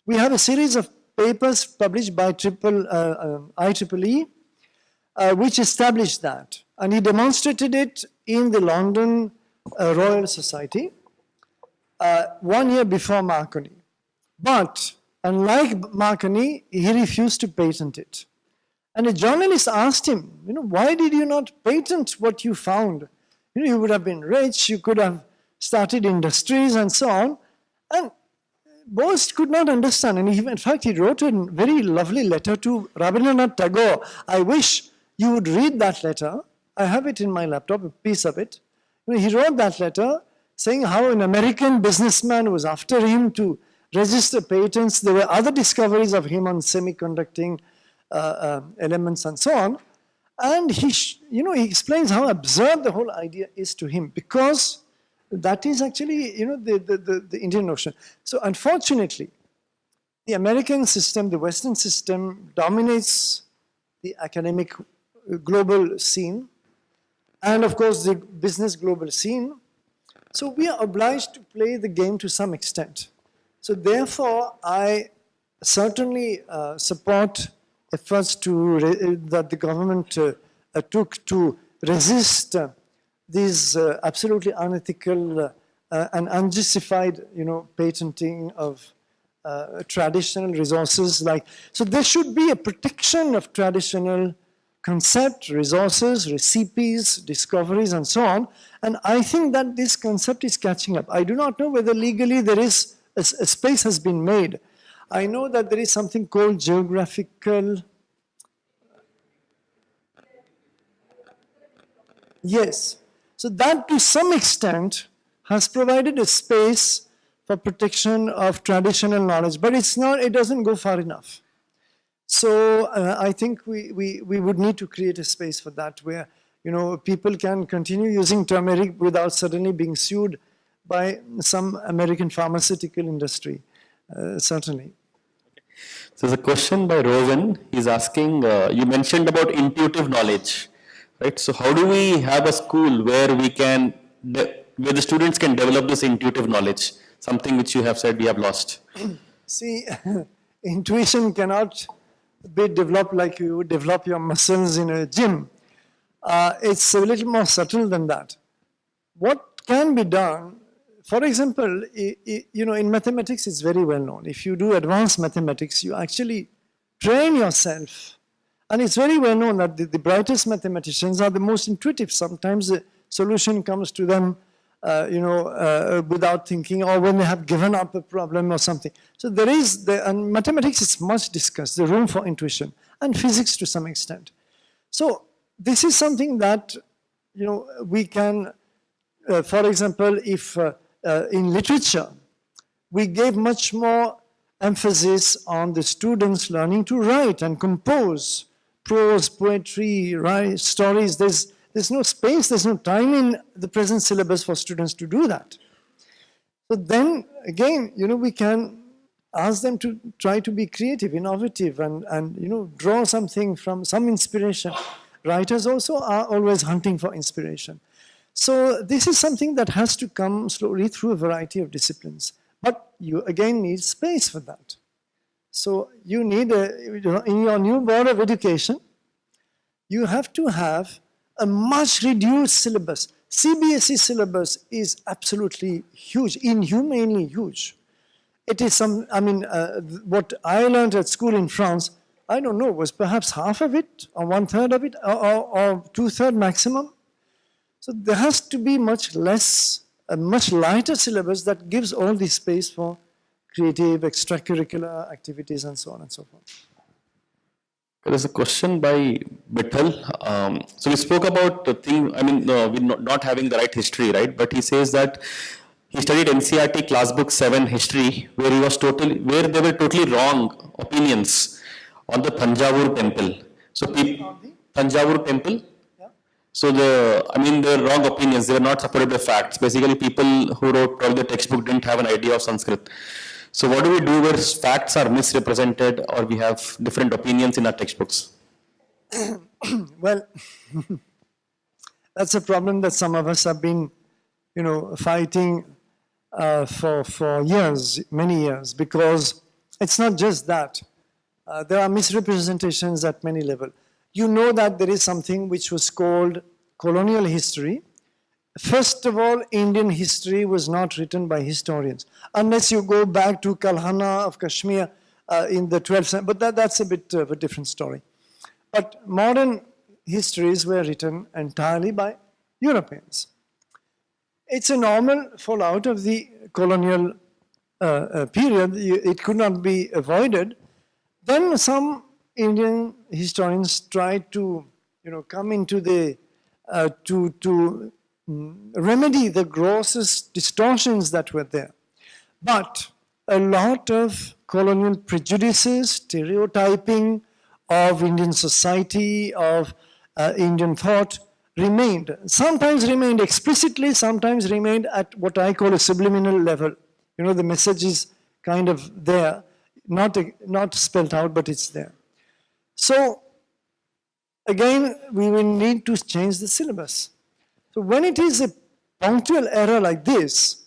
We have a series of papers published by IEEE, which established that. And he demonstrated it in the London Royal Society 1 year before Marconi. But unlike Marconi, he refused to patent it. And a journalist asked him, why did you not patent what you found? You would have been rich, you could have started industries and so on. And Bose could not understand. And in fact, he wrote a very lovely letter to Rabindranath Tagore. I wish you would read that letter. I have it in my laptop, a piece of it. He wrote that letter saying how an American businessman was after him to register patents. There were other discoveries of him on semiconducting elements and so on. And he explains how absurd the whole idea is to him, because that is actually, the Indian notion. So unfortunately, the American system, the Western system, dominates the academic global scene, and of course the business global scene. So we are obliged to play the game to some extent. So therefore, I certainly support efforts that the government took to resist these absolutely unethical and unjustified, patenting of traditional resources. So there should be a protection of traditional concept, resources, recipes, discoveries, and so on. And I think that this concept is catching up. I do not know whether legally there is a space has been made. I know that there is something called geographical Yes. So that to some extent has provided a space for protection of traditional knowledge, but it doesn't go far enough. So I think we would need to create a space for that where, people can continue using turmeric without suddenly being sued by some American pharmaceutical industry, certainly. So there's a question by Rowan. He's asking, you mentioned about intuitive knowledge, right? So how do we have a school where where the students can develop this intuitive knowledge, something which you have said we have lost? See, intuition cannot be developed like you would develop your muscles in a gym. It's a little more subtle than that. What can be done, for example, in mathematics, it's very well known. If you do advanced mathematics, you actually train yourself. And it's very well known that the brightest mathematicians are the most intuitive. Sometimes the solution comes to them without thinking, or when they have given up a problem or something. So and mathematics is much discussed, the room for intuition, and physics to some extent. So this is something that, we can, for example, if in literature, we gave much more emphasis on the students learning to write and compose, prose, poetry, write stories. There's no space, there's no time in the present syllabus for students to do that. So then, again, we can ask them to try to be creative, innovative, and draw something from some inspiration. Writers also are always hunting for inspiration. So this is something that has to come slowly through a variety of disciplines. But you, again, need space for that. So you need, in your new board of education, you have to have a much reduced syllabus. CBSE syllabus is absolutely huge, inhumanely huge. It is what I learned at school in France, I don't know, was perhaps half of it, or 1/3 of it, or 2/3 maximum. So there has to be much less, a much lighter syllabus that gives all the space for creative, extracurricular activities, and so on and so forth. There's a question by Vittal. So we spoke about the thing, we're not having the right history, right? But he says that he studied NCERT class book 7 history, where where there were totally wrong opinions on the Thanjavur temple. So Thanjavur temple. So there are wrong opinions. They are not supported by facts. Basically, people who wrote all the textbook didn't have an idea of Sanskrit. So what do we do where facts are misrepresented or we have different opinions in our textbooks? Well, that's a problem that some of us have been, fighting for years, many years, because it's not just that. There are misrepresentations at many levels. You know that there is something which was called colonial history. First of all, Indian history was not written by historians, unless you go back to Kalhana of Kashmir in the 12th century, but that's a bit of a different story. But modern histories were written entirely by Europeans. It's a normal fallout of the colonial period. It could not be avoided. Then some Indian historians tried to, come into the, to remedy the grossest distortions that were there. But a lot of colonial prejudices, stereotyping of Indian society, of Indian thought remained. Sometimes remained explicitly, sometimes remained at what I call a subliminal level. The message is kind of there, not spelled out, but it's there. So, again, we will need to change the syllabus. So when it is a punctual error like this,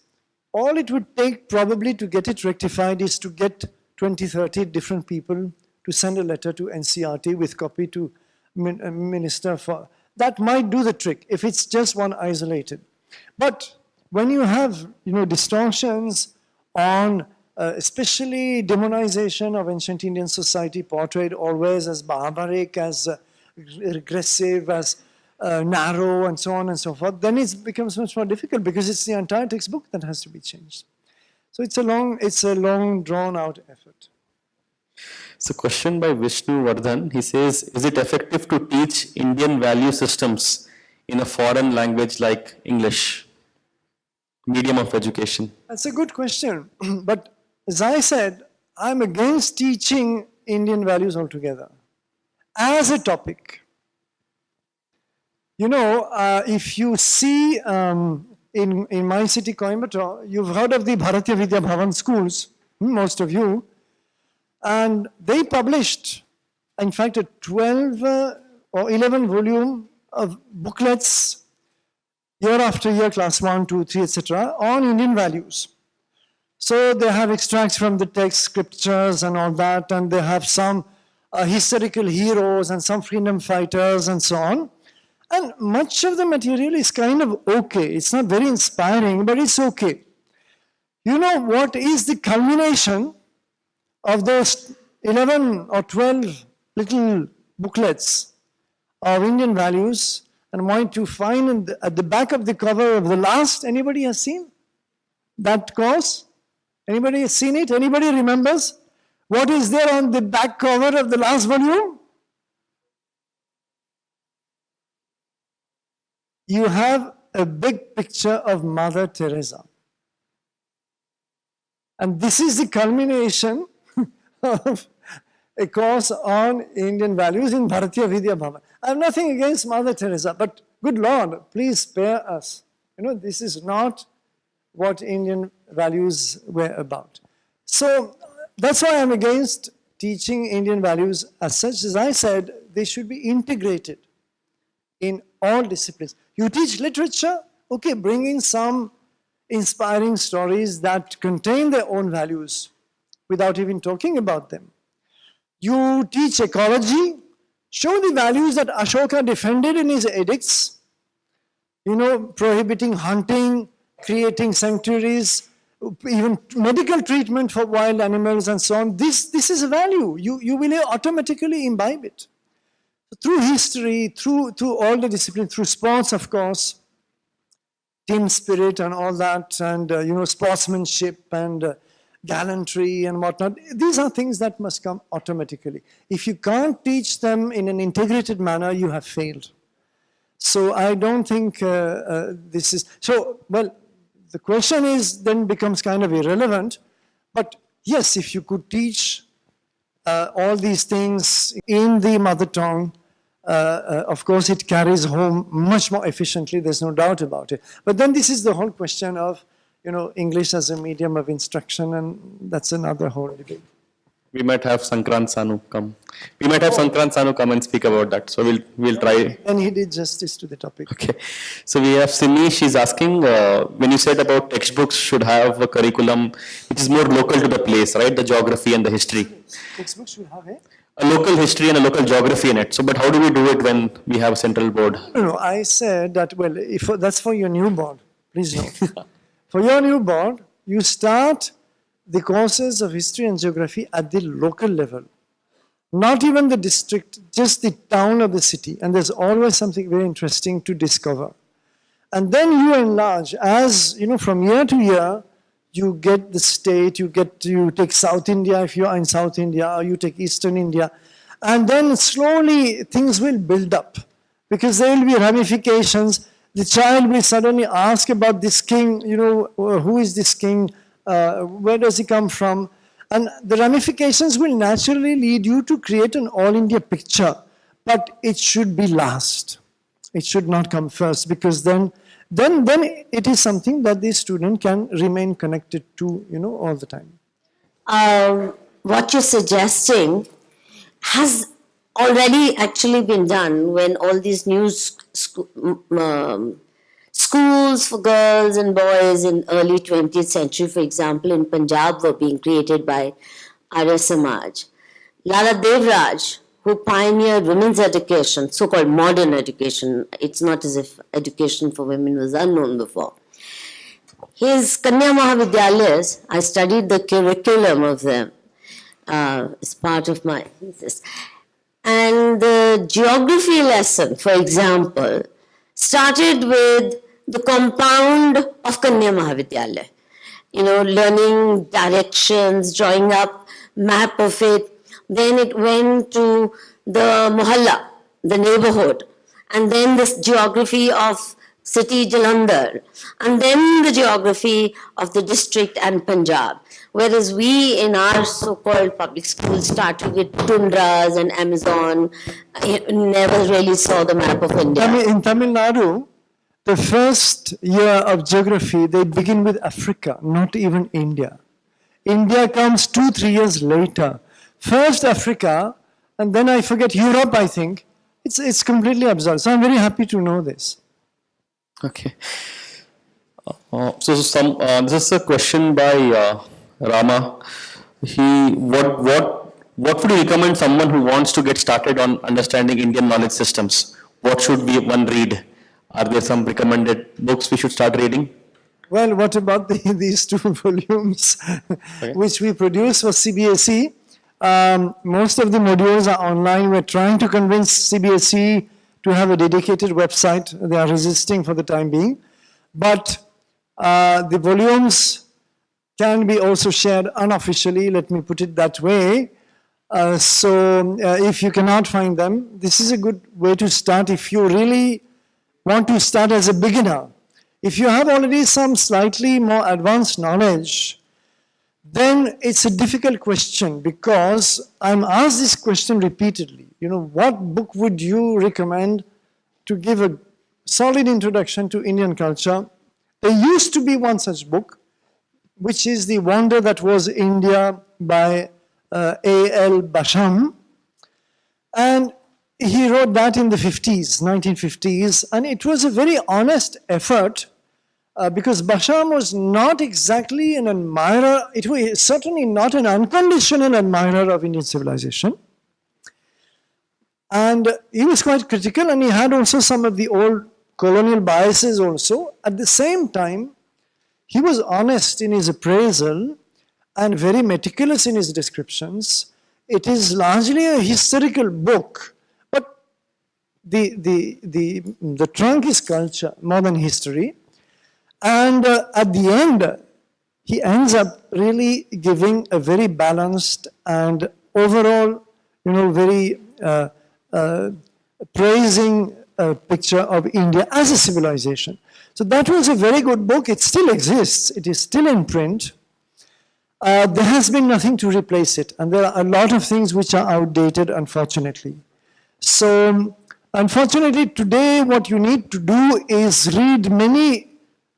all it would take probably to get it rectified is to get 20, 30 different people to send a letter to NCERT with copy to minister for. That might do the trick if it's just one isolated. But when you have, distortions on especially demonization of ancient Indian society portrayed always as barbaric, as regressive, as narrow, and so on and so forth, then it becomes much more difficult because it's the entire textbook that has to be changed. So it's a long drawn out effort. So question by Vishnu Vardhan, he says, is it effective to teach Indian value systems in a foreign language like English, medium of education? That's a good question. But as I said, I'm against teaching Indian values altogether as a topic. You know, if you see in my city, Coimbatore, you've heard of the Bharatiya Vidya Bhavan schools, most of you, and they published, in fact, a 12 or 11 volume of booklets year after year, class 1, 2, 3, etc., on Indian values. So they have extracts from the text, scriptures and all that, and they have some historical heroes and some freedom fighters and so on. And much of the material is kind of okay. It's not very inspiring, but it's okay. You know what is the culmination of those 11 or 12 little booklets of Indian values, and what you find at the back of the cover of the last? Anybody has seen that course? Anybody has seen it? Anybody remembers? What is there on the back cover of the last volume? You have a big picture of Mother Teresa. And this is the culmination of a course on Indian values in Bharatiya Vidya Bhavan. I have nothing against Mother Teresa, but good Lord, please spare us. You know, this is not what Indian values were about. So that's why I'm against teaching Indian values as such. As I said, they should be integrated in all disciplines. You teach literature, okay, bring in some inspiring stories that contain their own values without even talking about them. You teach ecology, show the values that Ashoka defended in his edicts, you know, prohibiting hunting, creating sanctuaries, even medical treatment for wild animals and so on. This is a value. You will automatically imbibe it. Through history, through all the disciplines, through sports, of course, team spirit and all that, and you know, sportsmanship and gallantry and whatnot. These are things that must come automatically. If you can't teach them in an integrated manner, you have failed. So I don't think this is... So, well, the question is then becomes kind of irrelevant. But yes, if you could teach all these things in the mother tongue, of course, it carries home much more efficiently. There's no doubt about it. But then this is the whole question of, you know, English as a medium of instruction, and that's another whole debate. We might have Sankrant Sanu come. We might have Sankrant Sanu come and speak about that. So we'll try. And he did justice to the topic. Okay. So we have Simi. She's asking, when you said about textbooks should have a curriculum which is more local to the place, right? The geography and the history. Textbooks should have a local history and a local geography in it. So, but how do we do it when we have a central board? No, I said that, well, if that's for your new board, please note. For your new board, you start the courses of history and geography at the local level. Not even the district, just the town or the city. And there's always something very interesting to discover. And then you enlarge, as, you know, from year to year, you get the state, you take South India if you are in South India, or you take Eastern India. And then slowly things will build up because there will be ramifications. The child will suddenly ask about this king, you know, who is this king? Where does he come from? And the ramifications will naturally lead you to create an all-India picture. But it should be last. It should not come first, because then it is something that the student can remain connected to, you know, all the time. What you're suggesting has already actually been done when all these new schools for girls and boys in early 20th century, for example, in Punjab were being created by Arya Samaj. Lala Devraj, who pioneered women's education, so-called modern education, it's not as if education for women was unknown before. His Kanya Mahavidyalayas, I studied the curriculum of them as part of my thesis. And the geography lesson, for example, started with the compound of Kanya Mahavidyalaya. You know, learning directions, drawing up map of it. Then it went to the mohalla, the neighborhood. and then the geography of city Jalandhar, and then the geography of the district and Punjab. Whereas we in our so-called public schools started with tundras and Amazon, never really saw the map of India. In Tamil Nadu, the first year of geography, they begin with Africa, not even India. India comes 2-3 years later. First Africa, and then I forget Europe, I think. It's completely absurd. So I'm very happy to know this. Okay. This is a question by Rama. What would you recommend someone who wants to get started on understanding Indian knowledge systems? What should one read? Are there some recommended books we should start reading? Well, what about these 2 volumes which we produce for CBSE? Most of the modules are online. We're trying to convince CBSE to have a dedicated website. They are resisting for the time being. But the volumes can be also shared unofficially, let me put it that way. So if you cannot find them, this is a good way to start if you really want to start as a beginner. If you have already some slightly more advanced knowledge, then it's a difficult question because I'm asked this question repeatedly. What book would you recommend to give a solid introduction to Indian culture? There used to be one such book, which is The Wonder That Was India by A.L. Basham. And he wrote that in the 1950s, and it was a very honest effort because Basham was not exactly an admirer, it was certainly not an unconditional admirer of Indian civilization. And he was quite critical, and he had also some of the old colonial biases also. At the same time, he was honest in his appraisal and very meticulous in his descriptions. It is largely a historical book, but the trunk is culture more than history. And at the end, he ends up really giving a very balanced and overall, very praising picture of India as a civilization. So that was a very good book. It still exists. It is still in print. There has been nothing to replace it. And there are a lot of things which are outdated, unfortunately. So, unfortunately, today what you need to do is read many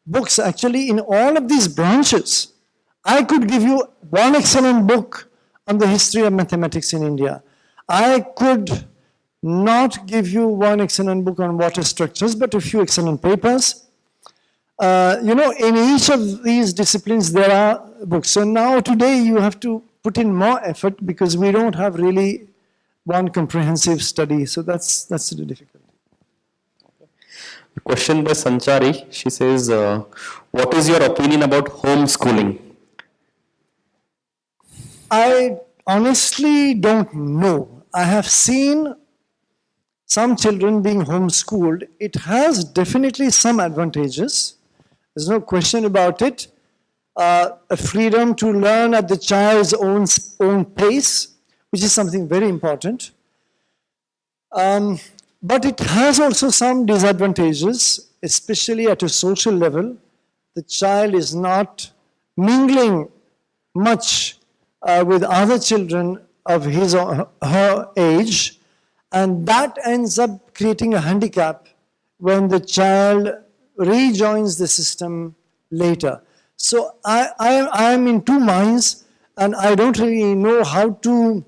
books actually in all of these branches. I could give you one excellent book on the history of mathematics in India. I could not give you one excellent book on water structures, but a few excellent papers. In each of these disciplines there are books. So now today you have to put in more effort because we don't have really one comprehensive study. So that's the difficulty. A question by Sanchari. She says, what is your opinion about homeschooling? I honestly don't know. I have seen some children being homeschooled. It has definitely some advantages. There's no question about it. A freedom to learn at the child's own pace, which is something very important. But it has also some disadvantages, especially at a social level. The child is not mingling much with other children of his or her age, and that ends up creating a handicap when the child rejoins the system later. So I am in 2 minds, and I don't really know how to,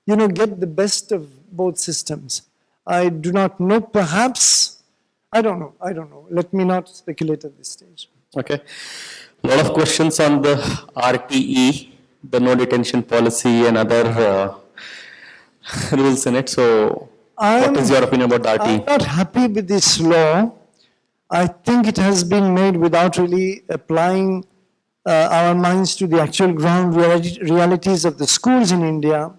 get the best of both systems. I do not know, perhaps, I don't know. Let me not speculate at this stage. Okay. A lot of questions on the RTE, the no detention policy and other rules in it. So what is your opinion about the RTE? I'm not happy with this law. I think it has been made without really applying our minds to the actual ground realities of the schools in India.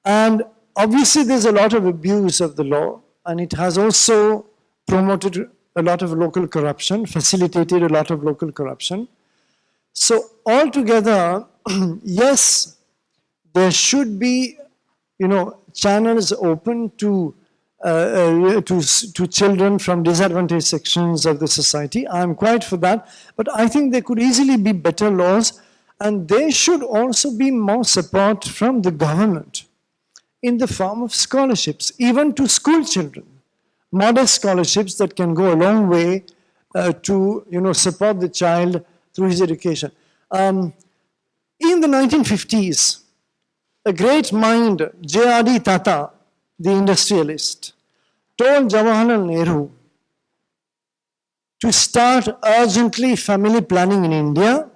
And obviously there's a lot of abuse of the law, and it has also promoted a lot of local corruption, facilitated a lot of local corruption. So altogether, yes, there should be, channels open to to children from disadvantaged sections of the society. I'm quite for that, but I think there could easily be better laws, and there should also be more support from the government in the form of scholarships, even to school children, modest scholarships that can go a long way to support the child through his education. In the 1950s, a great mind, J.R.D. Tata, the industrialist, told Jawaharlal Nehru to start urgently family planning in India.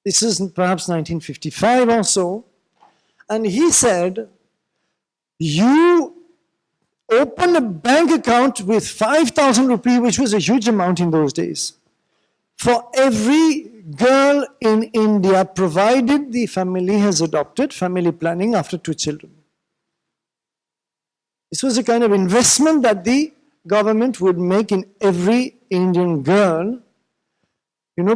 This is perhaps 1955 or so. And he said, you open a bank account with 5,000 rupees, which was a huge amount in those days, for every girl in India, provided the family has adopted family planning after 2 children. This was a kind of investment that the government would make in every Indian girl,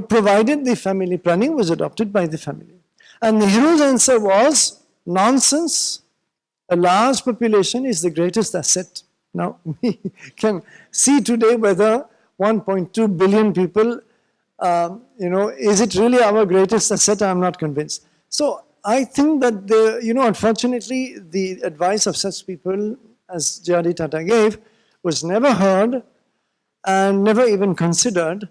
provided the family planning was adopted by the family. And Nehru's answer was, nonsense. A large population is the greatest asset. Now, we can see today whether 1.2 billion people, is it really our greatest asset? I'm not convinced. So I think that, unfortunately, the advice of such people as J.R.D. Tata gave was never heard and never even considered.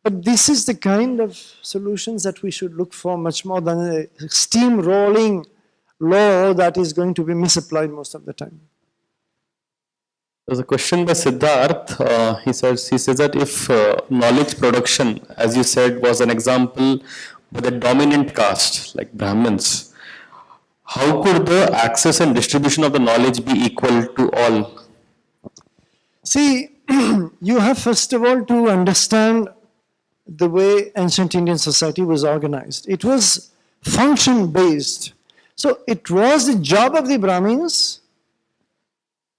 But this is the kind of solutions that we should look for much more than a steamrolling law that is going to be misapplied most of the time. There's a question by Siddharth. He says that if knowledge production, as you said, was an example with a dominant caste like Brahmins, how could the access and distribution of the knowledge be equal to all? See, you have first of all to understand the way ancient Indian society was organized. It was function-based. So it was the job of the Brahmins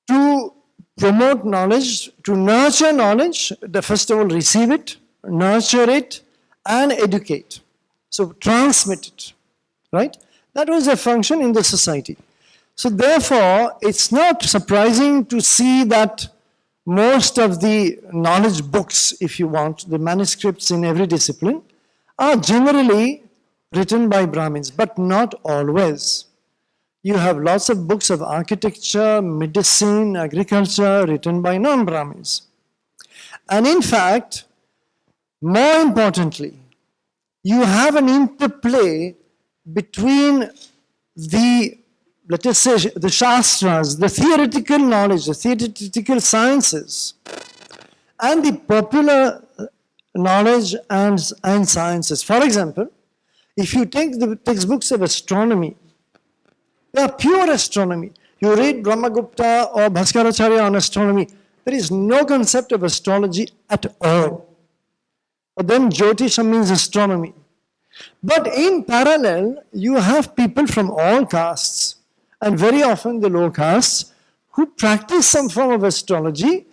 to promote knowledge, to nurture knowledge, first of all receive it, nurture it, and educate. So transmit it, right? That was a function in the society. So therefore, it's not surprising to see that most of the knowledge books, if you want, the manuscripts in every discipline, are generally written by Brahmins, but not always. You have lots of books of architecture, medicine, agriculture written by non-Brahmins. And in fact, more importantly, you have an interplay between the, let us say, the Shastras, the theoretical knowledge, the theoretical sciences, and the popular knowledge and sciences. For example, if you take the textbooks of astronomy, they are pure astronomy. You read Brahmagupta or Bhaskaracharya on astronomy, there is no concept of astrology at all. But then Jyotisha means astronomy. But in parallel, you have people from all castes, and very often the low castes, who practice some form of astrology,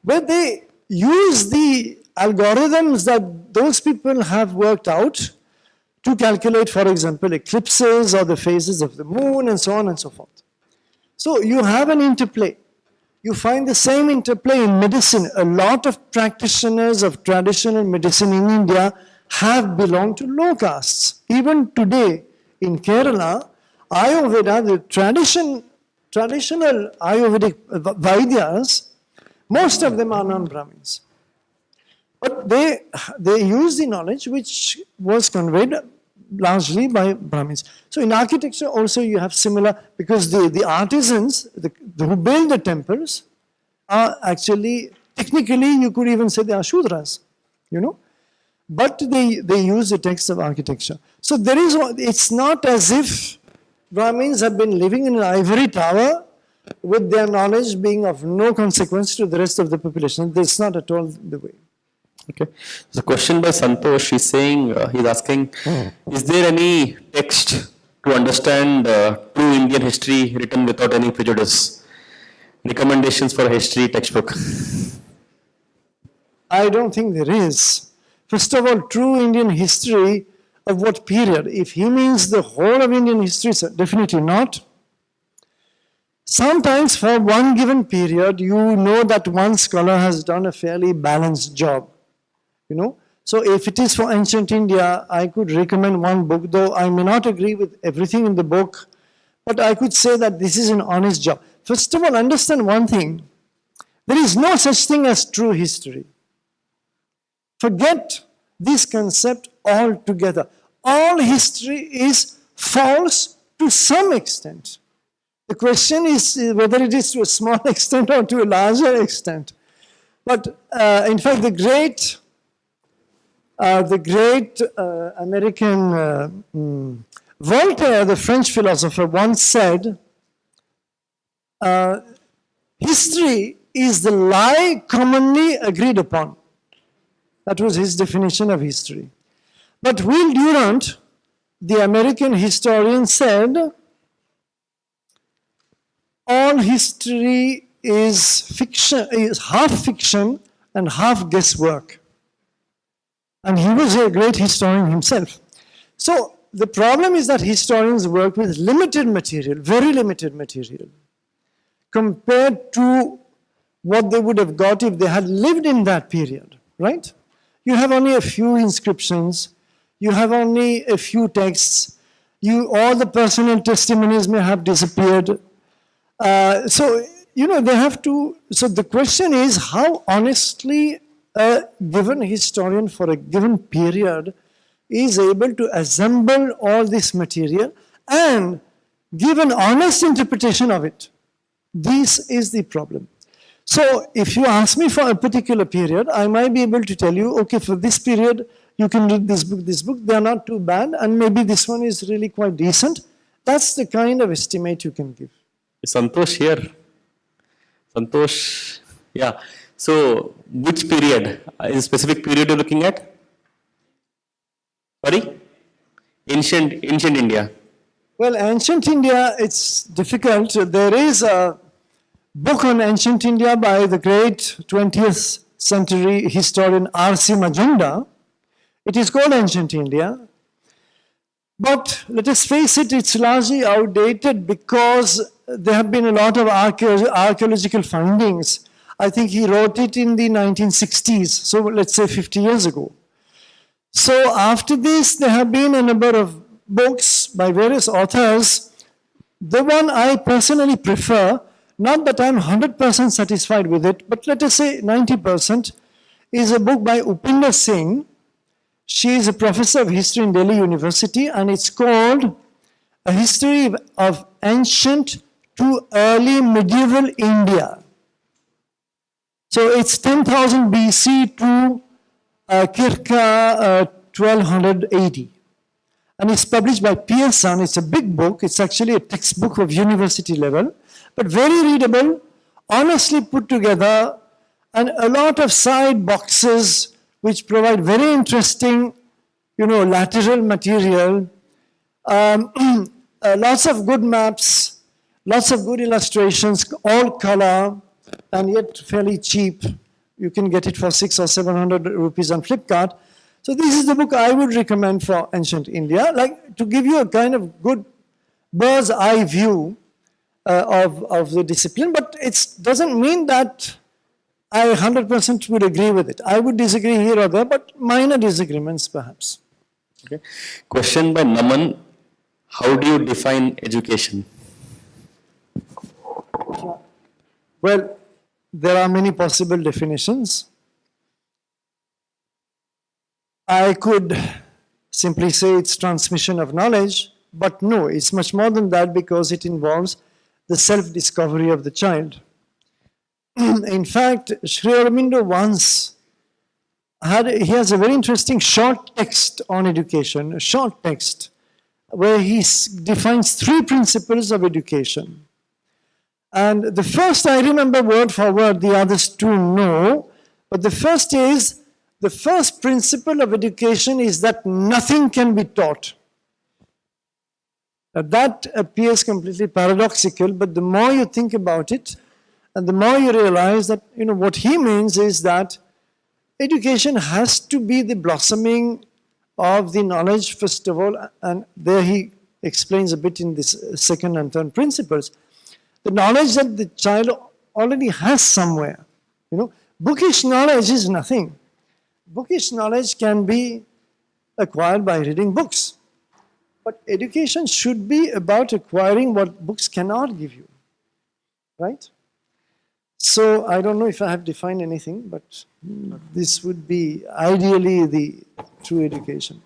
where they use the algorithms that those people have worked out to calculate, for example, eclipses or the phases of the moon and so on and so forth. So you have an interplay. You find the same interplay in medicine. A lot of practitioners of traditional medicine in India have belonged to low castes. Even today in Kerala, Ayurveda, the traditional Ayurvedic Vaidyas, most of them are non-Brahmins. But they use the knowledge which was conveyed largely by Brahmins. So in architecture also you have similar, because the artisans who build the temples are actually, technically you could even say they are Shudras, but they use the texts of architecture. So it's not as if Brahmins have been living in an ivory tower with their knowledge being of no consequence to the rest of the population. That's not at all the way. Okay. There's a question by Santosh. He's asking, is there any text to understand true Indian history written without any prejudice? Recommendations for a history textbook? I don't think there is. First of all, true Indian history of what period? If he means the whole of Indian history, so definitely not. sometimes for one given period, you know that one scholar has done a fairly balanced job, you know. So if it is for ancient India, I could recommend one book, though I may not agree with everything in the book, but I could say that this is an honest job. First of all, understand one thing. There is no such thing as true history. Forget this concept altogether. All history is false to some extent. The question is whether it is to a small extent or to a larger extent. But in fact, the great American Voltaire, the French philosopher, once said, history is the lie commonly agreed upon. That was his definition of history. But Will Durant, the American historian, said, all history is fiction, is half fiction and half guesswork. And he was a great historian himself. So the problem is that historians work with limited material, very limited material, compared to what they would have got if they had lived in that period, right? You have only a few inscriptions, you have only a few texts, all the personal testimonies may have disappeared. So, you know, they have to, so the question is how honestly a given historian for a given period is able to assemble all this material and give an honest interpretation of it. This is the problem. So if you ask me for a particular period, I might be able to tell you, okay, for this period, you can read this book, they are not too bad, and maybe this one is really quite decent. That's the kind of estimate you can give. Santosh here. Santosh, yeah. So, which period? Is a specific period you're looking at? Sorry? Ancient India. Well, ancient India, it's difficult. There is a book on ancient India by the great 20th century historian R.C. Majumdar. It is called Ancient India. But let us face it, it's largely outdated because there have been a lot of archaeological findings. I think he wrote it in the 1960s, so let's say 50 years ago. So after this, there have been a number of books by various authors. The one I personally prefer, not that I'm 100% satisfied with it, but let us say 90%, is a book by Upinder Singh. She is a professor of history in Delhi University, and it's called A History of Ancient to Early Medieval India. So it's 10,000 BC to Kirka 1200 AD. And it's published by Pearson. It's a big book. It's actually a textbook of university level, but very readable, honestly put together, and a lot of side boxes which provide very interesting, you know, lateral material, lots of good maps, lots of good illustrations, all color, and yet fairly cheap. You can get it for 600 or 700 rupees on Flipkart. So this is the book I would recommend for ancient India, like to give you a kind of good bird's eye view of the discipline, but it doesn't mean that I 100% would agree with it. I would disagree here or there, but minor disagreements perhaps. Okay. Question by Naman. How do you define education? Well, there are many possible definitions. I could simply say it's transmission of knowledge, but no, it's much more than that because it involves the self-discovery of the child. In fact, Sri Aurobindo once he has a very interesting short text on education, a short text, where he defines 3 principles of education. And the first I remember word for word, the others 2 no, but the first is, the first principle of education is that nothing can be taught. Now that appears completely paradoxical, but the more you think about it, and the more you realize that, you know, what he means is that education has to be the blossoming of the knowledge, first of all, and there he explains a bit in this second and third principles, the knowledge that the child already has somewhere. Bookish knowledge is nothing. Bookish knowledge can be acquired by reading books. But education should be about acquiring what books cannot give you. Right? So I don't know if I have defined anything, but this would be ideally the true education.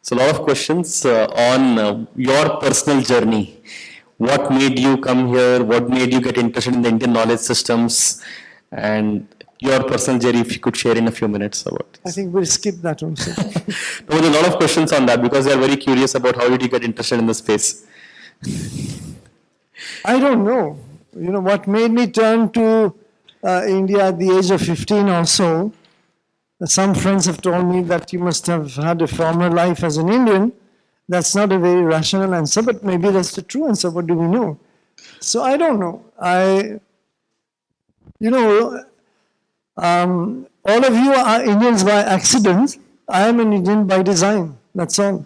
So a lot of questions on your personal journey. What made you come here? What made you get interested in the Indian knowledge systems? And your personal journey, if you could share in a few minutes about this. I think we'll skip that one. Sir. There was a lot of questions on that because they are very curious about how did you get interested in the space. I don't know. What made me turn to India at the age of 15 or so. Some friends have told me that you must have had a former life as an Indian. That's not a very rational answer, but maybe that's the true answer. What do we know? So I don't know. All of you are Indians by accident. I am an Indian by design. That's all.